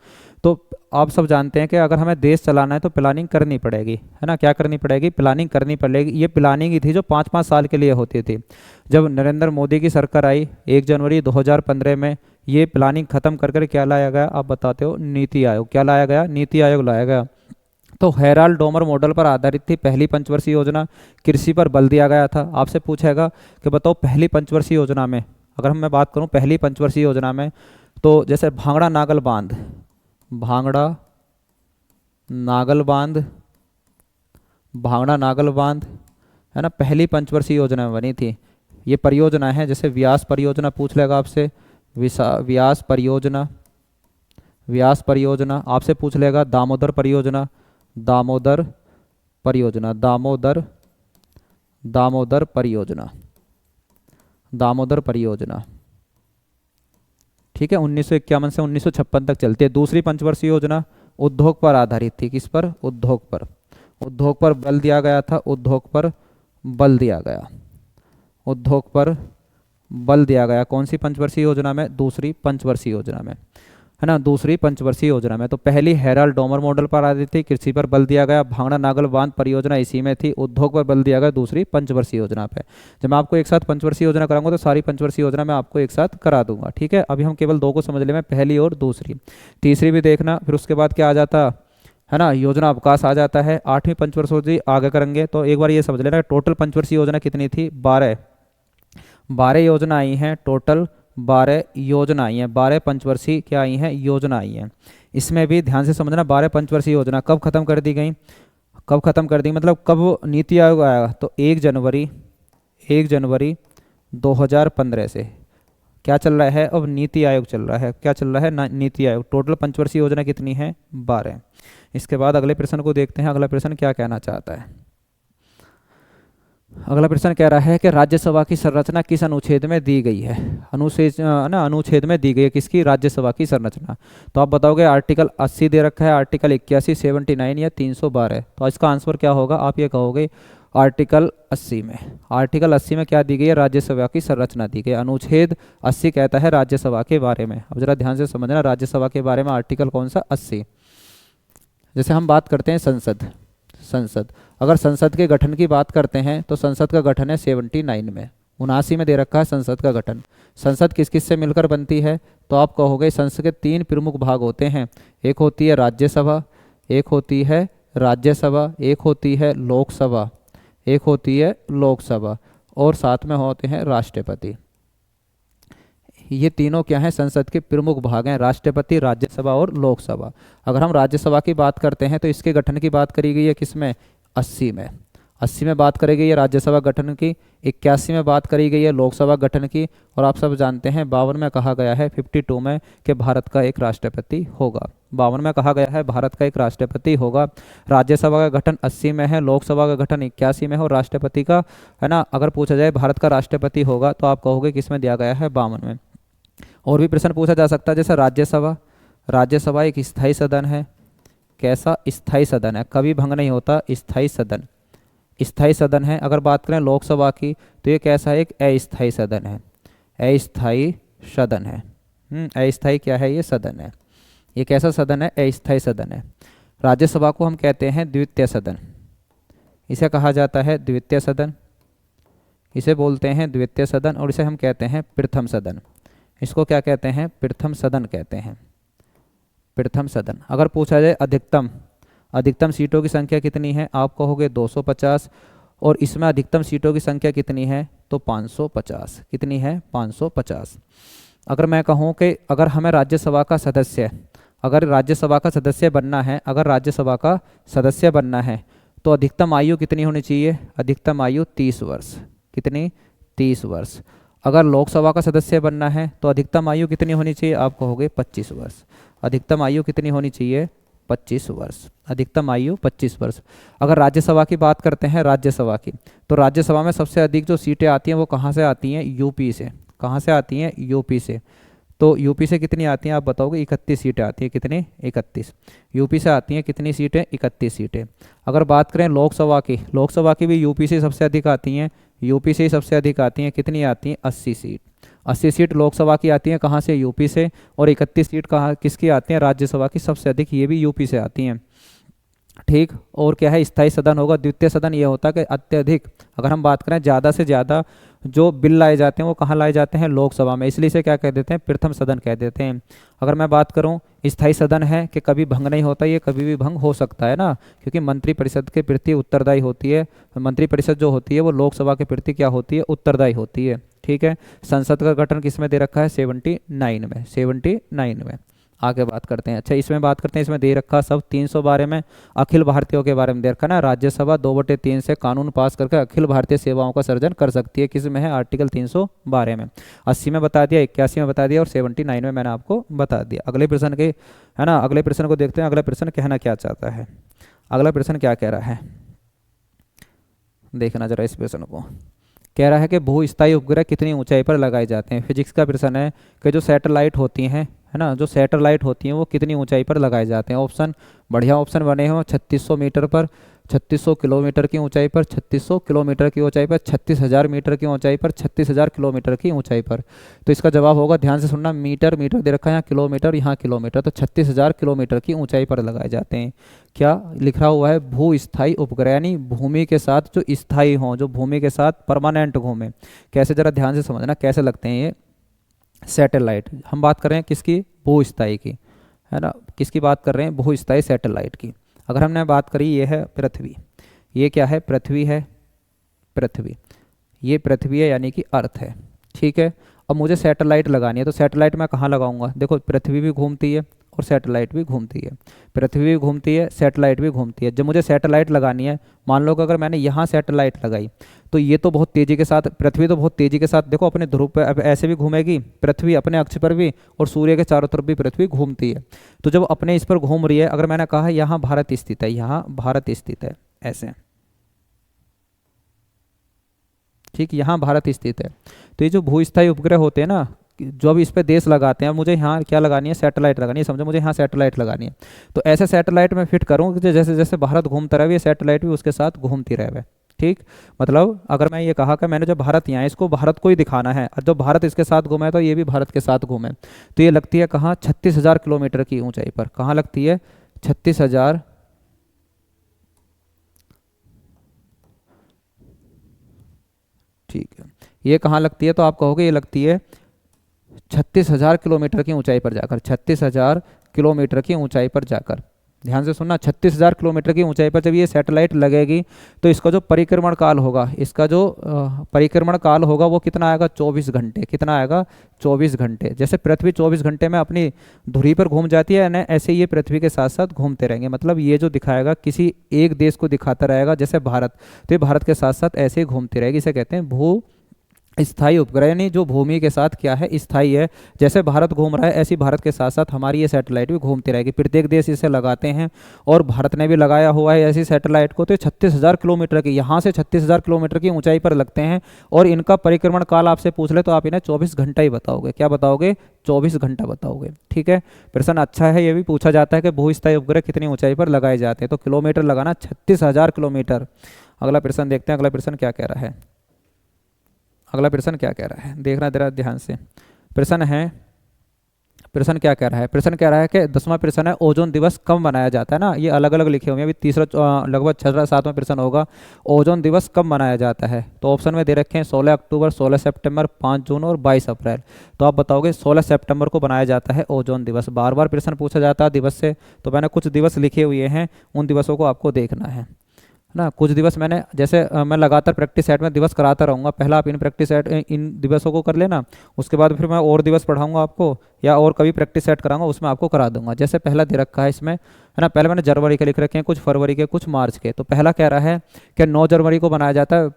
तो आप सब जानते हैं कि अगर हमें देश चलाना है तो प्लानिंग करनी पड़ेगी। है ना, क्या करनी पड़ेगी? प्लानिंग करनी पड़ेगी। ये प्लानिंग ही थी जो 5-5 साल के लिए होती थी। जब नरेंद्र मोदी की सरकार आई 1 जनवरी 2015 में, ये प्लानिंग खत्म कर क्या लाया गया? आप बताते हो, नीति आयोग। क्या लाया गया? नीति आयोग लाया गया। तो हेराल्ड डोमर मॉडल पर आधारित थी पहली पंचवर्षीय योजना, कृषि पर बल दिया गया था। आपसे पूछेगा कि बताओ पहली पंचवर्षीय योजना में, अगर मैं बात करूं पहली पंचवर्षीय योजना में, तो जैसे भांगड़ा नागल बांध, भांगड़ा नागल बांध, भांगड़ा नागल बांध, है ना, पहली पंचवर्षीय योजना में बनी थी। ये परियोजना है, जैसे व्यास परियोजना पूछ लेगा आपसे, व्यास परियोजना, व्यास परियोजना। आपसे पूछ लेगा दामोदर परियोजना, दामोदर परियोजना, दामोदर, दामोदर परियोजना, दामोदर परियोजना। ठीक है, 1951 से 1956 तक चलती है। दूसरी पंचवर्षीय योजना उद्योग पर आधारित थी। किस पर? उद्योग पर। उद्योग पर बल दिया गया था, उद्योग पर बल दिया गया, उद्योग पर बल दिया गया। कौन सी पंचवर्षीय योजना में? दूसरी पंचवर्षीय योजना में, है ना, दूसरी पंचवर्षीय योजना में। तो पहली हेराल्ड डोमर मॉडल पर आधारित थी, कृषि पर बल दिया गया, भांगड़ा नागल बांध परियोजना इसी में थी, उद्योग पर बल दिया गया दूसरी पंचवर्षीय योजना पे। जब मैं आपको एक साथ पंचवर्षीय योजना कराऊंगा तो सारी पंचवर्षीय योजना मैं आपको एक साथ करा दूंगा। ठीक है, अभी हम केवल 2 को समझ लें, पहली और दूसरी। तीसरी भी देखना, फिर उसके बाद क्या आ जाता है ना, योजना अवकाश आ जाता है। 8वीं पंचवर्षीय आगे करेंगे। तो एक बार ये समझ लेना टोटल पंचवर्षीय योजना कितनी थी? 12 योजना आई हैं टोटल, 12 योजना आई हैं, 12 पंचवर्षीय क्या आई हैं? योजना आई हैं। इसमें भी ध्यान से समझना 12 पंचवर्षीय योजना कब खत्म कर दी गई? कब खत्म कर दी मतलब कब नीति आयोग आया? तो 1 जनवरी 2015 से क्या चल रहा है? अब नीति आयोग चल रहा है। क्या चल रहा है? नीति आयोग। टोटल पंचवर्षीय योजना कितनी है? 12। इसके बाद अगले प्रश्न को देखते हैं। अगला प्रश्न क्या कहना चाहता है? अगला प्रश्न कह रहा है कि राज्यसभा की संरचना किस अनुच्छेद में दी गई है? अनुच्छेद में दी गई है किसकी? राज्यसभा की संरचना। तो आप बताओगे आर्टिकल 80 दे रखा है, आर्टिकल 81, 79 या 312। तो इसका आंसर क्या होगा? आप ये कहोगे आर्टिकल 80 में। आर्टिकल 80 में क्या दी गई है? राज्यसभा की संरचना दी गई। अनुच्छेद 80 कहता है राज्यसभा के बारे में। अब जरा ध्यान से समझना राज्यसभा के बारे में आर्टिकल कौन सा? 80। जैसे हम बात करते हैं संसद, अगर संसद के गठन की बात करते हैं तो संसद का गठन है 79 में, 79 में दे रखा है संसद का गठन। संसद किस किस से मिलकर बनती है? तो आप कहोगे संसद के 3 प्रमुख भाग होते हैं। एक होती है राज्यसभा, एक होती है लोकसभा, और साथ में होते हैं राष्ट्रपति। ये तीनों क्या हैं? संसद के प्रमुख भाग हैं, राष्ट्रपति, राज्यसभा और लोकसभा। अगर हम राज्यसभा की बात करते हैं तो इसके गठन की बात करी गई है किसमें? 80 में। 80 में बात करी गई है राज्यसभा गठन की, 81 में बात करी गई है लोकसभा गठन की, और आप सब जानते हैं 52 में कहा गया है 52 में कि भारत का एक राष्ट्रपति होगा। 52 में कहा गया है भारत का एक राष्ट्रपति होगा। राज्यसभा का गठन 80 में है, लोकसभा का गठन 81 में है, और राष्ट्रपति का, है ना, अगर पूछा जाए भारत का राष्ट्रपति होगा तो आप कहोगे किसमें दिया गया है? 52 में। और भी प्रश्न पूछा जा सकता है, जैसे राज्यसभा एक स्थायी सदन है। कैसा? स्थायी सदन है, कभी भंग नहीं होता, स्थायी सदन है। अगर बात करें लोकसभा की तो ये कैसा है? एक अस्थायी सदन है, अस्थायी क्या है? ये सदन है। ये कैसा सदन है? अस्थायी सदन है। राज्यसभा को हम कहते हैं द्वितीय सदन, इसे कहा जाता है द्वितीय सदन। इसे बोलते हैं द्वितीय सदन और इसे हम कहते हैं प्रथम सदन। इसको क्या कहते हैं? प्रथम सदन कहते हैं, प्रथम सदन। अगर पूछा जाए अधिकतम सीटों की संख्या कितनी है, आप कहोगे 250, और इसमें अधिकतम सीटों की संख्या कितनी है? तो 550। कितनी है? 550। अगर मैं कहूँ कि अगर हमें राज्यसभा का सदस्य, अगर राज्यसभा का सदस्य बनना है, अगर राज्यसभा का सदस्य बनना है तो अधिकतम आयु कितनी होनी चाहिए? अधिकतम आयु 30 वर्ष। कितनी? 30 वर्ष। अगर लोकसभा का सदस्य बनना है तो अधिकतम आयु कितनी होनी चाहिए? आप कहोगे 25 वर्ष। अधिकतम आयु कितनी होनी चाहिए? 25 वर्ष। अधिकतम आयु 25 वर्ष। अगर राज्यसभा की बात करते हैं, राज्यसभा की, तो राज्यसभा में सबसे अधिक जो सीटें आती हैं वो कहाँ से आती हैं? यूपी से। कहाँ से आती हैं? यूपी से। तो यूपी से कितनी आती हैं आप बताओगे? 31 सीटें आती हैं। कितनी? 31। यूपी से आती हैं कितनी सीटें? 31 सीटें। अगर बात करें लोकसभा की, लोकसभा की भी यूपी से सबसे अधिक आती हैं, यूपी से ही सबसे अधिक आती हैं। कितनी आती हैं? 80 सीट। 80 सीट लोकसभा की आती हैं कहाँ से? यूपी से। और 31 सीट कहाँ किसकी आती हैं? राज्यसभा की सबसे अधिक, ये भी यूपी से आती हैं। ठीक। और क्या है? स्थायी सदन होगा। द्वितीय सदन ये होता है कि अत्यधिक, अगर हम बात करें ज़्यादा से ज़्यादा जो बिल लाए जाते हैं वो कहाँ लाए जाते हैं? लोकसभा में, इसलिए इसे क्या कह देते हैं? प्रथम सदन कह देते हैं। अगर मैं बात करूं, स्थायी सदन है कि कभी भंग नहीं होता, ये कभी भी भंग हो सकता है ना, क्योंकि मंत्रिपरिषद के प्रति उत्तरदायी होती है। मंत्रिपरिषद जो होती है वो लोकसभा के प्रति क्या होती है? उत्तरदायी होती है। ठीक है। संसद का गठन किस में दे रखा है? 79 में। 79 में। आगे बात करते हैं। अच्छा, इसमें बात करते हैं, इसमें दे रखा सब 300 बारे में, अखिल भारतीयों के बारे में दे रखा ना। राज्यसभा 2/3 से कानून पास करके अखिल भारतीय सेवाओं का सर्जन कर सकती है। किस में है? आर्टिकल 312 में। 80 में बता दिया, 81 में बता दिया और 79 में मैंने आपको बता दिया। अगले प्रश्न के, है ना, अगले प्रश्न को देखते हैं। अगला प्रश्न कहना क्या चाहता है? अगला प्रश्न क्या कह रहा है? देखना जरा इस प्रश्न को। कह रहा है कि भूस्थायी उपग्रह कितनी ऊंचाई पर लगाए जाते हैं। फिजिक्स का प्रश्न है कि जो सैटेलाइट होती हैं, है ना, जो सैटेलाइट होती हैं वो कितनी ऊंचाई पर लगाए जाते हैं। ऑप्शन, बढ़िया ऑप्शन बने हो। 3600 मीटर पर, 3600 किलोमीटर की ऊंचाई पर, 3600 किलोमीटर की ऊंचाई पर, 36,000 मीटर की ऊंचाई पर, 36,000 किलोमीटर की ऊंचाई पर। तो इसका जवाब होगा, ध्यान से सुनना, मीटर, मीटर दे रखा है यहाँ, किलोमीटर यहाँ किलोमीटर, तो 36,000 किलोमीटर की ऊंचाई पर लगाए जाते हैं। क्या लिखा हुआ है? भूस्थायी उपग्रह, यानी भूमि के साथ जो स्थायी हों, जो भूमि के साथ परमानेंट घूमें। कैसे? जरा ध्यान से समझना कैसे लगते हैं ये सैटेलाइट। हम बात कर रहे हैं किसकी? भूस्थायी की, है ना। किसकी बात कर रहे हैं? भूस्थायी सैटेलाइट की। अगर हमने बात करी, ये है पृथ्वी, ये क्या है? पृथ्वी है, पृथ्वी, ये पृथ्वी है यानी कि अर्थ है। ठीक है। अब मुझे सैटेलाइट लगानी है, तो सैटेलाइट मैं कहाँ लगाऊंगा? देखो, पृथ्वी भी घूमती है और सैटेलाइट भी घूमती है। पृथ्वी भी घूमती है, सैटेलाइट भी घूमती है। जब मुझे सैटेलाइट लगानी है, मान लो कि अगर मैंने यहाँ सैटेलाइट लगाई तो ये तो बहुत तेज़ी के साथ, पृथ्वी तो बहुत तेज़ी के साथ देखो अपने ध्रुव पर अब ऐसे भी घूमेगी पृथ्वी, अपने अक्ष पर भी, और सूर्य के चारों तरफ भी पृथ्वी घूमती है। तो जब अपने इस पर घूम रही है, अगर मैंने कहा यहाँ भारत स्थित है, यहाँ भारत स्थित है, ऐसे, ठीक, यहाँ भारत स्थित है। तो ये जो भूस्थायी उपग्रह होते हैं ना, जो अब इस पे देश लगाते हैं, मुझे यहाँ क्या लगानी है? सैटेलाइट लगानी है। समझो, मुझे यहाँ सैटेलाइट लगानी है, तो ऐसे सैटेलाइट में फिट करूँ कि जैसे जैसे भारत घूमता रहे, ये सैटेलाइट भी उसके साथ घूमती रहे। ठीक। मतलब अगर मैं ये कहा कि मैंने जो भारत यहाँ, इसको भारत को ही दिखाना है, और जब भारत इसके साथ घूमे तो ये भी भारत के साथ घूमे। तो ये लगती है कहाँ? 36,000 किलोमीटर की ऊंचाई पर। कहाँ लगती है? 36,000, ठीक है। ये कहाँ लगती है? तो आप कहोगे ये लगती है 36,000 किलोमीटर की ऊंचाई पर जाकर, 36,000 किलोमीटर की ऊंचाई पर जाकर। ध्यान से सुनना, 36,000 किलोमीटर की ऊंचाई पर जब ये सैटेलाइट लगेगी तो इसका जो परिक्रमण काल होगा, इसका जो परिक्रमण काल होगा वो कितना आएगा? 24 घंटे। कितना आएगा? 24 घंटे। जैसे पृथ्वी 24 घंटे में अपनी धुरी पर घूम जाती है ना, ऐसे ये पृथ्वी के साथ साथ घूमते रहेंगे। मतलब ये जो दिखाएगा किसी एक देश को दिखाता रहेगा, जैसे भारत, तो ये भारत के साथ साथ ऐसे ही घूमती रहेगी। इसे कहते हैं भू स्थायी उपग्रह, यानी जो भूमि के साथ क्या है? स्थायी है। जैसे भारत घूम रहा है, ऐसी भारत के साथ साथ हमारी ये सैटेलाइट भी घूमती रहेगी। प्रत्येक देश इसे लगाते हैं और भारत ने भी लगाया हुआ है ऐसी सैटेलाइट को। तो 36,000 किलोमीटर की, यहाँ से 36,000 किलोमीटर की ऊंचाई पर लगते हैं, और इनका परिक्रमण काल आपसे पूछ ले तो आप इन्हें 24 घंटा ही बताओगे। क्या बताओगे? 24 घंटा बताओगे। ठीक है। प्रश्न अच्छा है। ये भी पूछा जाता है कि भूस्थायी उपग्रह कितनी ऊंचाई पर लगाए जाते हैं, तो किलोमीटर लगाना, 36,000 किलोमीटर। अगला प्रश्न देखते हैं, अगला प्रश्न क्या कह रहा है? अगला प्रश्न क्या कह रहा है देखना जरा ध्यान से। प्रश्न है, प्रश्न क्या कह रहा है? प्रश्न कह रहा है कि 10वां प्रश्न है ओजोन दिवस कब मनाया जाता है ना, ये अलग अलग लिखे हुए हैं। अभी तीसरा लगभग 6वां 7वां प्रश्न होगा, ओजोन दिवस कब मनाया जाता है। तो ऑप्शन में दे रखे हैं 16 अक्टूबर, 16 सितंबर, 5 जून और 22 अप्रैल। तो आप बताओगे 16 सितंबर को बनाया जाता है ओजोन दिवस। बार बार प्रश्न पूछा जाता है दिवस से, तो मैंने कुछ दिवस लिखे हुए हैं, उन दिवसों को आपको देखना है ना। कुछ दिवस मैंने जैसे मैं लगातार प्रैक्टिस सेट में दिवस कराता रहूँगा, पहला आप इन प्रैक्टिस सेट इन दिवसों को कर लेना, उसके बाद फिर मैं और दिवस पढ़ाऊँगा आपको, या और कभी प्रैक्टिस सेट कराऊंगा उसमें आपको करा दूंगा। जैसे पहला दे रखा है इसमें, है ना, पहले मैंने जनवरी के लिख रखे हैं, कुछ फरवरी के, कुछ मार्च के। तो पहला कह रहा है कि 9 जनवरी को बनाया जाता है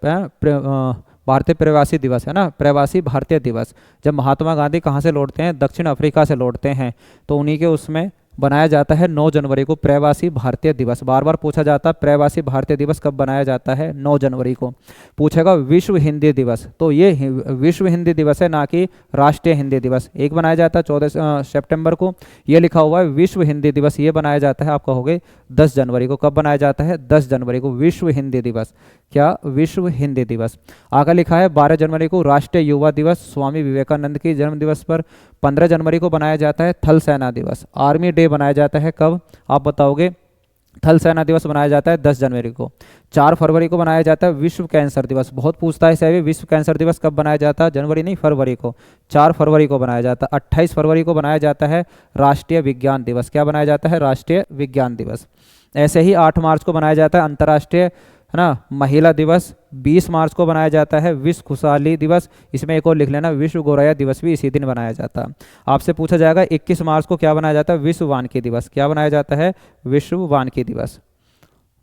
भारतीय प्रवासी दिवस, है ना, प्रवासी भारतीय दिवस। जब महात्मा गांधी कहाँ से लौटते हैं? दक्षिण अफ्रीका से लौटते हैं, तो उन्हीं के उसमें बनाया जाता है 9 जनवरी को प्रवासी भारतीय दिवस। बार बार पूछा जाता है प्रवासी भारतीय दिवस कब बनाया जाता है? 9 जनवरी को। पूछेगा विश्व हिंदी दिवस, तो ये विश्व हिंदी दिवस है, ना कि राष्ट्रीय हिंदी दिवस। एक बनाया जाता है 14 सितंबर को, ये लिखा हुआ है विश्व हिंदी दिवस, ये बनाया जाता है आप कहोगे 10 जनवरी को। कब बनाया जाता है? 10 जनवरी को विश्व हिंदी दिवस। क्या? विश्व हिंदी दिवस। आगे लिखा है 12 जनवरी को राष्ट्रीय युवा दिवस, स्वामी विवेकानंद की जन्म दिवस पर। 15 जनवरी को बनाया जाता है थल सेना दिवस। आर्मी डे बनाया जाता है कब? आप बताओगे थल सेना दिवस बनाया जाता है 10 जनवरी को। 4 फरवरी को बनाया जाता है विश्व कैंसर दिवस। बहुत पूछता है सभी, विश्व कैंसर दिवस कब बनाया जाता है? जनवरी नहीं, फरवरी को। 4 फरवरी को बनाया जाता है। 28 फरवरी को बनाया जाता है राष्ट्रीय विज्ञान दिवस। क्या बनाया जाता है? राष्ट्रीय विज्ञान दिवस। ऐसे ही 8 मार्च को बनाया जाता है अंतर्राष्ट्रीय, है ना, महिला दिवस। 20 मार्च को बनाया जाता है विश्व खुशहाली दिवस। इसमें एक और लिख लेना, विश्व गौरैया दिवस भी इसी दिन बनाया जाता है। आपसे पूछा जाएगा 21 मार्च को क्या बनाया जाता है? विश्व वानिकी दिवस। क्या बनाया जाता है? विश्व वानिकी दिवस।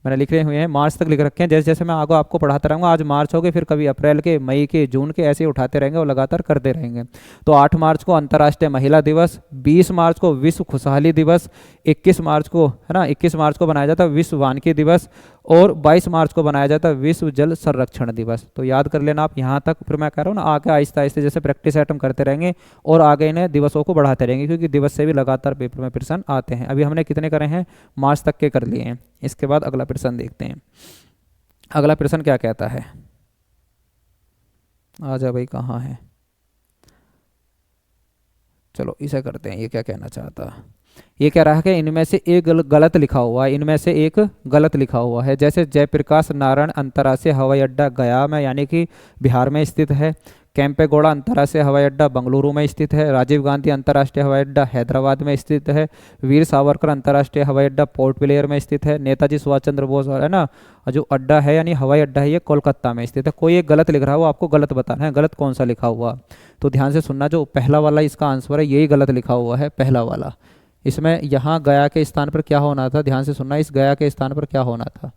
मैंने लिख रहे हुए हैं, मार्च तक लिख रखे हैं। जैसे जैसे मैं आगे आपको पढ़ाता रहूँगा, आज मार्च हो गए, फिर कभी अप्रैल के, मई के, जून के, ऐसे ही उठाते रहेंगे और लगातार करते रहेंगे। तो 8 मार्च को अंतर्राष्ट्रीय महिला दिवस, 20 मार्च को विश्व खुशहाली दिवस, 21 मार्च को, है ना, 21 मार्च को बनाया जाता है विश्व वानिकी दिवस, और 22 मार्च को बनाया जाता है विश्व जल संरक्षण दिवस। तो याद कर लेना आप यहाँ तक। फिर मैं कह रहा हूँ ना, आगे आहिस्ता आहिस्ता जैसे प्रैक्टिस आइटम करते रहेंगे और आगे इन्हें दिवसों को बढ़ाते रहेंगे, क्योंकि दिवस से भी लगातार पेपर में प्रश्न आते हैं। अभी हमने कितने करे हैं? मार्च तक के कर लिए हैं। इसके बाद अगला प्रश्न देखते हैं। अगला प्रश्न क्या कहता है? आजा भाई, कहाँ है? चलो इसे करते हैं। ये क्या कहना चाहता है? ये कह रहा है कि इनमें से एक गलत लिखा हुआ है, इनमें से एक गलत लिखा हुआ है। जैसे जयप्रकाश नारायण अंतर्राष्ट्रीय हवाई अड्डा गया में, यानी कि बिहार में स्थित है। कैंपेगौड़ा अंतर्राष्ट्रीय हवाई अड्डा बेंगलुरु में स्थित है। राजीव गांधी अंतर्राष्ट्रीय हवाई अड्डा हैदराबाद में स्थित है। वीर सावरकर अंतर्राष्ट्रीय हवाई अड्डा पोर्ट ब्लेयर में स्थित है। नेताजी सुभाष चंद्र बोस, है ना, जो अड्डा है यानी हवाई अड्डा है, ये कोलकाता में स्थित है। कोई एक गलत लिख रहा है, वो आपको गलत बताना है, गलत कौन सा लिखा हुआ। तो ध्यान से सुनना, जो पहला वाला इसका आंसर है यही गलत लिखा हुआ है, पहला वाला। इसमें यहाँ गया के स्थान पर क्या होना था? ध्यान से सुनना, इस गया के स्थान पर क्या होना था?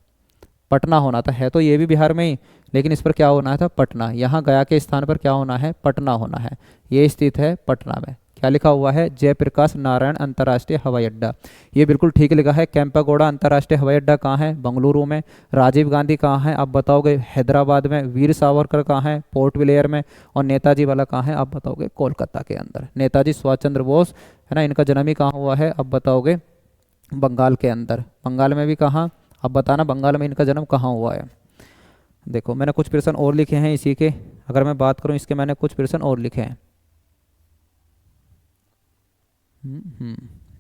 पटना होना था। है तो ये भी बिहार में ही, लेकिन इस पर क्या होना था? पटना। यहाँ गया के स्थान पर क्या होना है? पटना होना है। ये स्थित है पटना में। क्या लिखा हुआ है? जयप्रकाश नारायण अंतर्राष्ट्रीय हवाई अड्डा। ये बिल्कुल ठीक लिखा है। कैंपेगौड़ा अंतर्राष्ट्रीय हवाई अड्डा कहाँ है? बेंगलुरु में। राजीव गांधी कहाँ है? आप बताओगे हैदराबाद में। वीर सावरकर कहाँ है? पोर्ट ब्लेयर में। और नेताजी वाला कहाँ है? आप बताओगे कोलकाता के अंदर। नेताजी सुभाष चंद्र बोस, है ना, इनका जन्म ही कहाँ हुआ है? आप बताओगे बंगाल के अंदर। बंगाल में भी कहाँ? अब बताना बंगाल में इनका जन्म कहाँ हुआ है। देखो मैंने कुछ प्रश्न और लिखे हैं इसी के, अगर मैं बात करूं इसके, मैंने कुछ प्रश्न और लिखे हैं।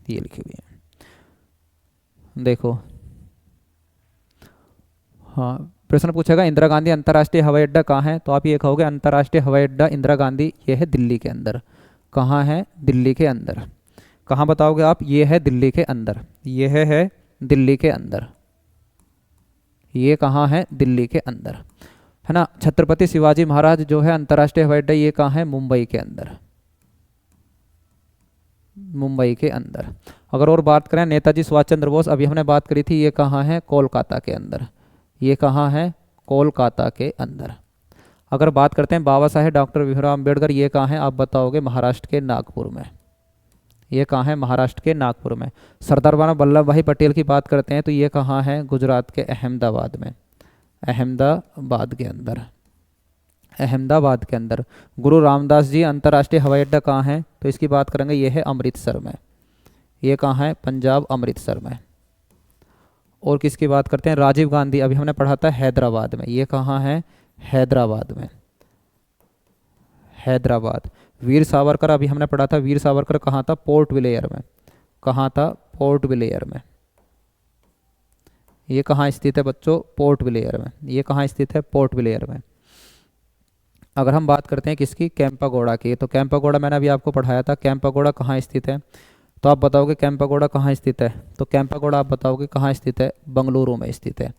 ये लिखे हुए हैं, देखो। हाँ, प्रश्न पूछेगा इंदिरा गांधी अंतर्राष्ट्रीय हवाई अड्डा कहाँ है? तो आप ये कहोगे अंतर्राष्ट्रीय हवाई अड्डा इंदिरा गांधी, ये है दिल्ली के अंदर। कहाँ है? दिल्ली के अंदर। कहाँ बताओगे आप? ये है दिल्ली के अंदर। ये है दिल्ली के अंदर। ये कहाँ है? दिल्ली के अंदर, है ना। छत्रपति शिवाजी महाराज जो है अंतर्राष्ट्रीय हवाई अड्डा, ये कहाँ है? मुंबई के अंदर। मुंबई के अंदर। अगर और बात करें नेताजी सुभाष चंद्र बोस, अभी हमने बात करी थी, ये कहाँ है? कोलकाता के अंदर। ये कहाँ है? कोलकाता के अंदर। अगर बात करते हैं बाबा साहेब डॉक्टर भीमराव अम्बेडकर, ये कहाँ है? आप बताओगे महाराष्ट्र के नागपुर में। ये कहाँ है? महाराष्ट्र के नागपुर में। सरदार वल्लभ भाई पटेल की बात करते हैं तो ये कहाँ है? गुजरात के अहमदाबाद में। अहमदाबाद के अंदर। अहमदाबाद के अंदर। गुरु रामदास जी अंतर्राष्ट्रीय हवाई अड्डा कहाँ है? तो इसकी बात करेंगे, ये है अमृतसर में। ये कहाँ है? पंजाब, अमृतसर में। और किसकी बात करते हैं? राजीव गांधी, अभी हमने पढ़ा था हैदराबाद में। ये कहाँ है? हैदराबाद में। हैदराबाद। वीर सावरकर अभी हमने पढ़ा था, वीर सावरकर कहाँ था? पोर्ट ब्लेयर में। कहाँ था? पोर्ट ब्लेयर में। ये कहाँ स्थित है बच्चों? पोर्ट ब्लेयर में। ये कहाँ स्थित है? पोर्ट ब्लेयर में। अगर हम बात करते हैं किसकी? कैंपागोड़ा की, तो कैंपागोड़ा मैंने अभी आपको पढ़ाया था। कैंपागोड़ा कहाँ स्थित है? तो आप बताओगे कैंपागोड़ा कहाँ स्थित है? तो कैंपागोड़ा आप बताओगे कहाँ स्थित है? बंगलुरु में स्थित है।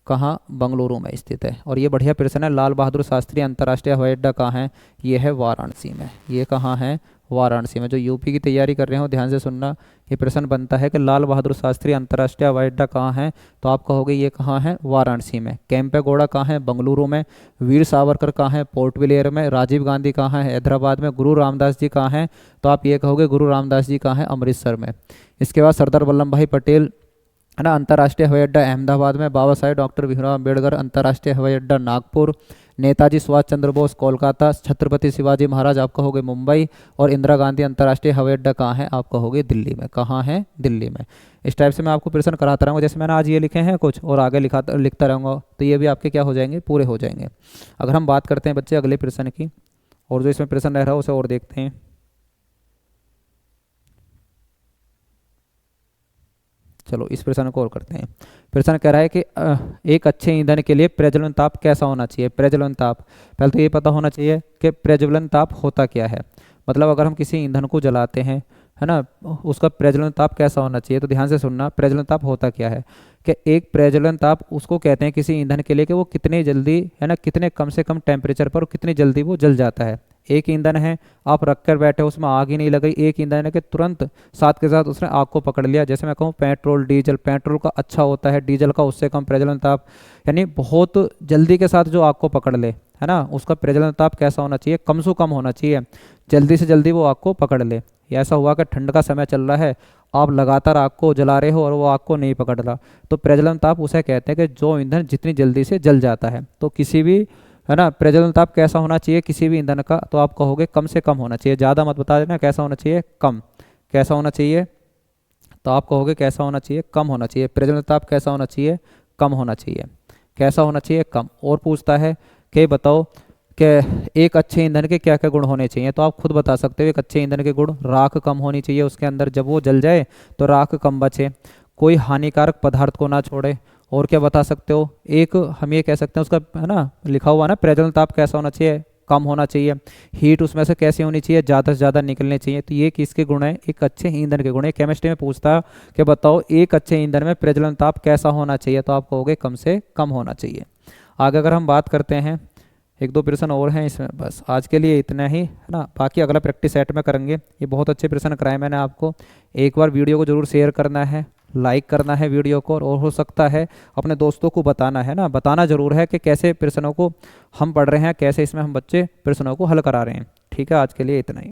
कहाँ? बंगलुरु में स्थित है। और ये बढ़िया प्रश्न है, लाल बहादुर शास्त्री अंतर्राष्ट्रीय हवाई अड्डा कहाँ है? ये है वाराणसी में। ये कहाँ है? वाराणसी में। जो यूपी की तैयारी कर रहे हो ध्यान से सुनना, ये प्रश्न बनता है कि लाल बहादुर शास्त्री अंतर्राष्ट्रीय हवाई अड्डा कहाँ है? तो आप कहोगे ये कहाँ है? वाराणसी में। कैंपेगौड़ा कहाँ है? बंगलुरु में। वीर सावरकर कहाँ है? पोर्ट ब्लेयर में। राजीव गांधी कहाँ है? हैदराबाद में। गुरु रामदास जी कहाँ हैं? तो आप ये कहोगे गुरु रामदास जी कहाँ हैं? अमृतसर में। इसके बाद सरदार वल्लभ भाई पटेल है ना अंतर्राष्ट्रीय हवाई अड्डा अहमदाबाद में। बाबा साहेब डॉक्टर भीमराव अम्बेडकर अंतर्राष्ट्रीय हवाई अड्डा नागपुर। नेताजी सुभाष चंद्र बोस कोलकाता। छत्रपति शिवाजी महाराज आप कहोगे मुंबई। और इंदिरा गांधी अंतर्राष्ट्रीय हवाई अड्डा कहाँ है? आप कहोगे दिल्ली में। कहाँ है? दिल्ली में। इस टाइप से मैं आपको प्रश्न कराता रहूँगा, जैसे मैंने आज ये लिखे हैं कुछ और आगे लिखता रहूँगा, तो ये भी आपके क्या हो जाएंगे? पूरे हो जाएंगे। अगर हम बात करते हैं बच्चे अगले प्रश्न की, और जो इसमें प्रश्न रह रहा है उसे और देखते हैं। चलो इस प्रश्न को और करते हैं। प्रश्न कह रहा है कि एक अच्छे ईंधन के लिए प्रज्वलन ताप कैसा होना चाहिए? प्रज्वलन ताप, पहले तो ये पता होना चाहिए कि प्रज्वलन ताप होता क्या है। मतलब अगर हम किसी ईंधन को जलाते हैं है ना, उसका प्रज्वलन ताप कैसा होना चाहिए? तो ध्यान से सुनना, प्रज्वलन ताप होता क्या है कि एक प्रज्वलन ताप उसको कहते हैं किसी ईंधन के लिए कि वो कितनी जल्दी है ना, कितने कम से कम टेम्परेचर पर कितनी जल्दी वो जल जाता है। एक ईंधन है, आप रख कर बैठे, उसमें आग ही नहीं लग रही। एक ईंधन है कि तुरंत साथ के साथ उसने आग को पकड़ लिया। जैसे मैं कहूँ पेट्रोल डीजल, पेट्रोल का अच्छा होता है, डीजल का उससे कम प्रज्वलन ताप, यानी बहुत जल्दी के साथ जो आग को पकड़ ले है ना, उसका प्रज्वलन ताप कैसा होना चाहिए? कम से कम होना चाहिए, जल्दी से जल्दी वो आग को पकड़ ले। ऐसा हुआ कि ठंड का समय चल रहा है, आप लगातार आग को जला रहे हो और वो आग को नहीं पकड़ रहा, तो प्रज्वलन ताप उसे कहते हैं कि जो ईंधन जितनी जल्दी से जल जाता है। तो किसी भी है ना प्रज्वलन ताप कैसा होना चाहिए किसी भी ईंधन का? तो आप कहोगे कम से कम होना चाहिए, ज़्यादा मत बता देना। कैसा होना चाहिए? कम। कैसा होना चाहिए? तो आप कहोगे कैसा होना चाहिए? कम होना चाहिए। प्रज्वलन ताप कैसा होना चाहिए? कम होना चाहिए। कैसा होना चाहिए? कम। और पूछता है कि बताओ कि एक अच्छे ईंधन के क्या क्या गुण होने चाहिए? तो आप खुद बता सकते हो एक अच्छे ईंधन के गुण। राख कम होनी चाहिए उसके अंदर, जब वो जल जाए तो राख कम बचे। कोई हानिकारक पदार्थ को ना छोड़े। और क्या बता सकते हो? एक हम ये कह सकते हैं उसका है ना लिखा हुआ ना, प्रज्वलन ताप कैसा होना चाहिए? कम होना चाहिए। हीट उसमें से कैसी होनी चाहिए? ज़्यादा से ज़्यादा निकलनी चाहिए। तो ये किसके गुण है? एक अच्छे ईंधन के गुण है। केमिस्ट्री में पूछता कि बताओ एक अच्छे ईंधन में प्रज्वलन ताप कैसा होना चाहिए? तो आप कहोगे कम से कम होना चाहिए। आगे अगर हम बात करते हैं, एक दो प्रश्न और हैं इसमें, बस आज के लिए इतना ही है ना, बाकी अगला प्रैक्टिस सेट में करेंगे। ये बहुत अच्छे प्रश्न कराए मैंने आपको। एक बार वीडियो को जरूर शेयर करना है, लाइक करना है वीडियो को, और हो सकता है अपने दोस्तों को बताना है ना, बताना जरूर है कि कैसे प्रश्नों को हम पढ़ रहे हैं, कैसे इसमें हम बच्चे प्रश्नों को हल करा रहे हैं। ठीक है, आज के लिए इतना ही।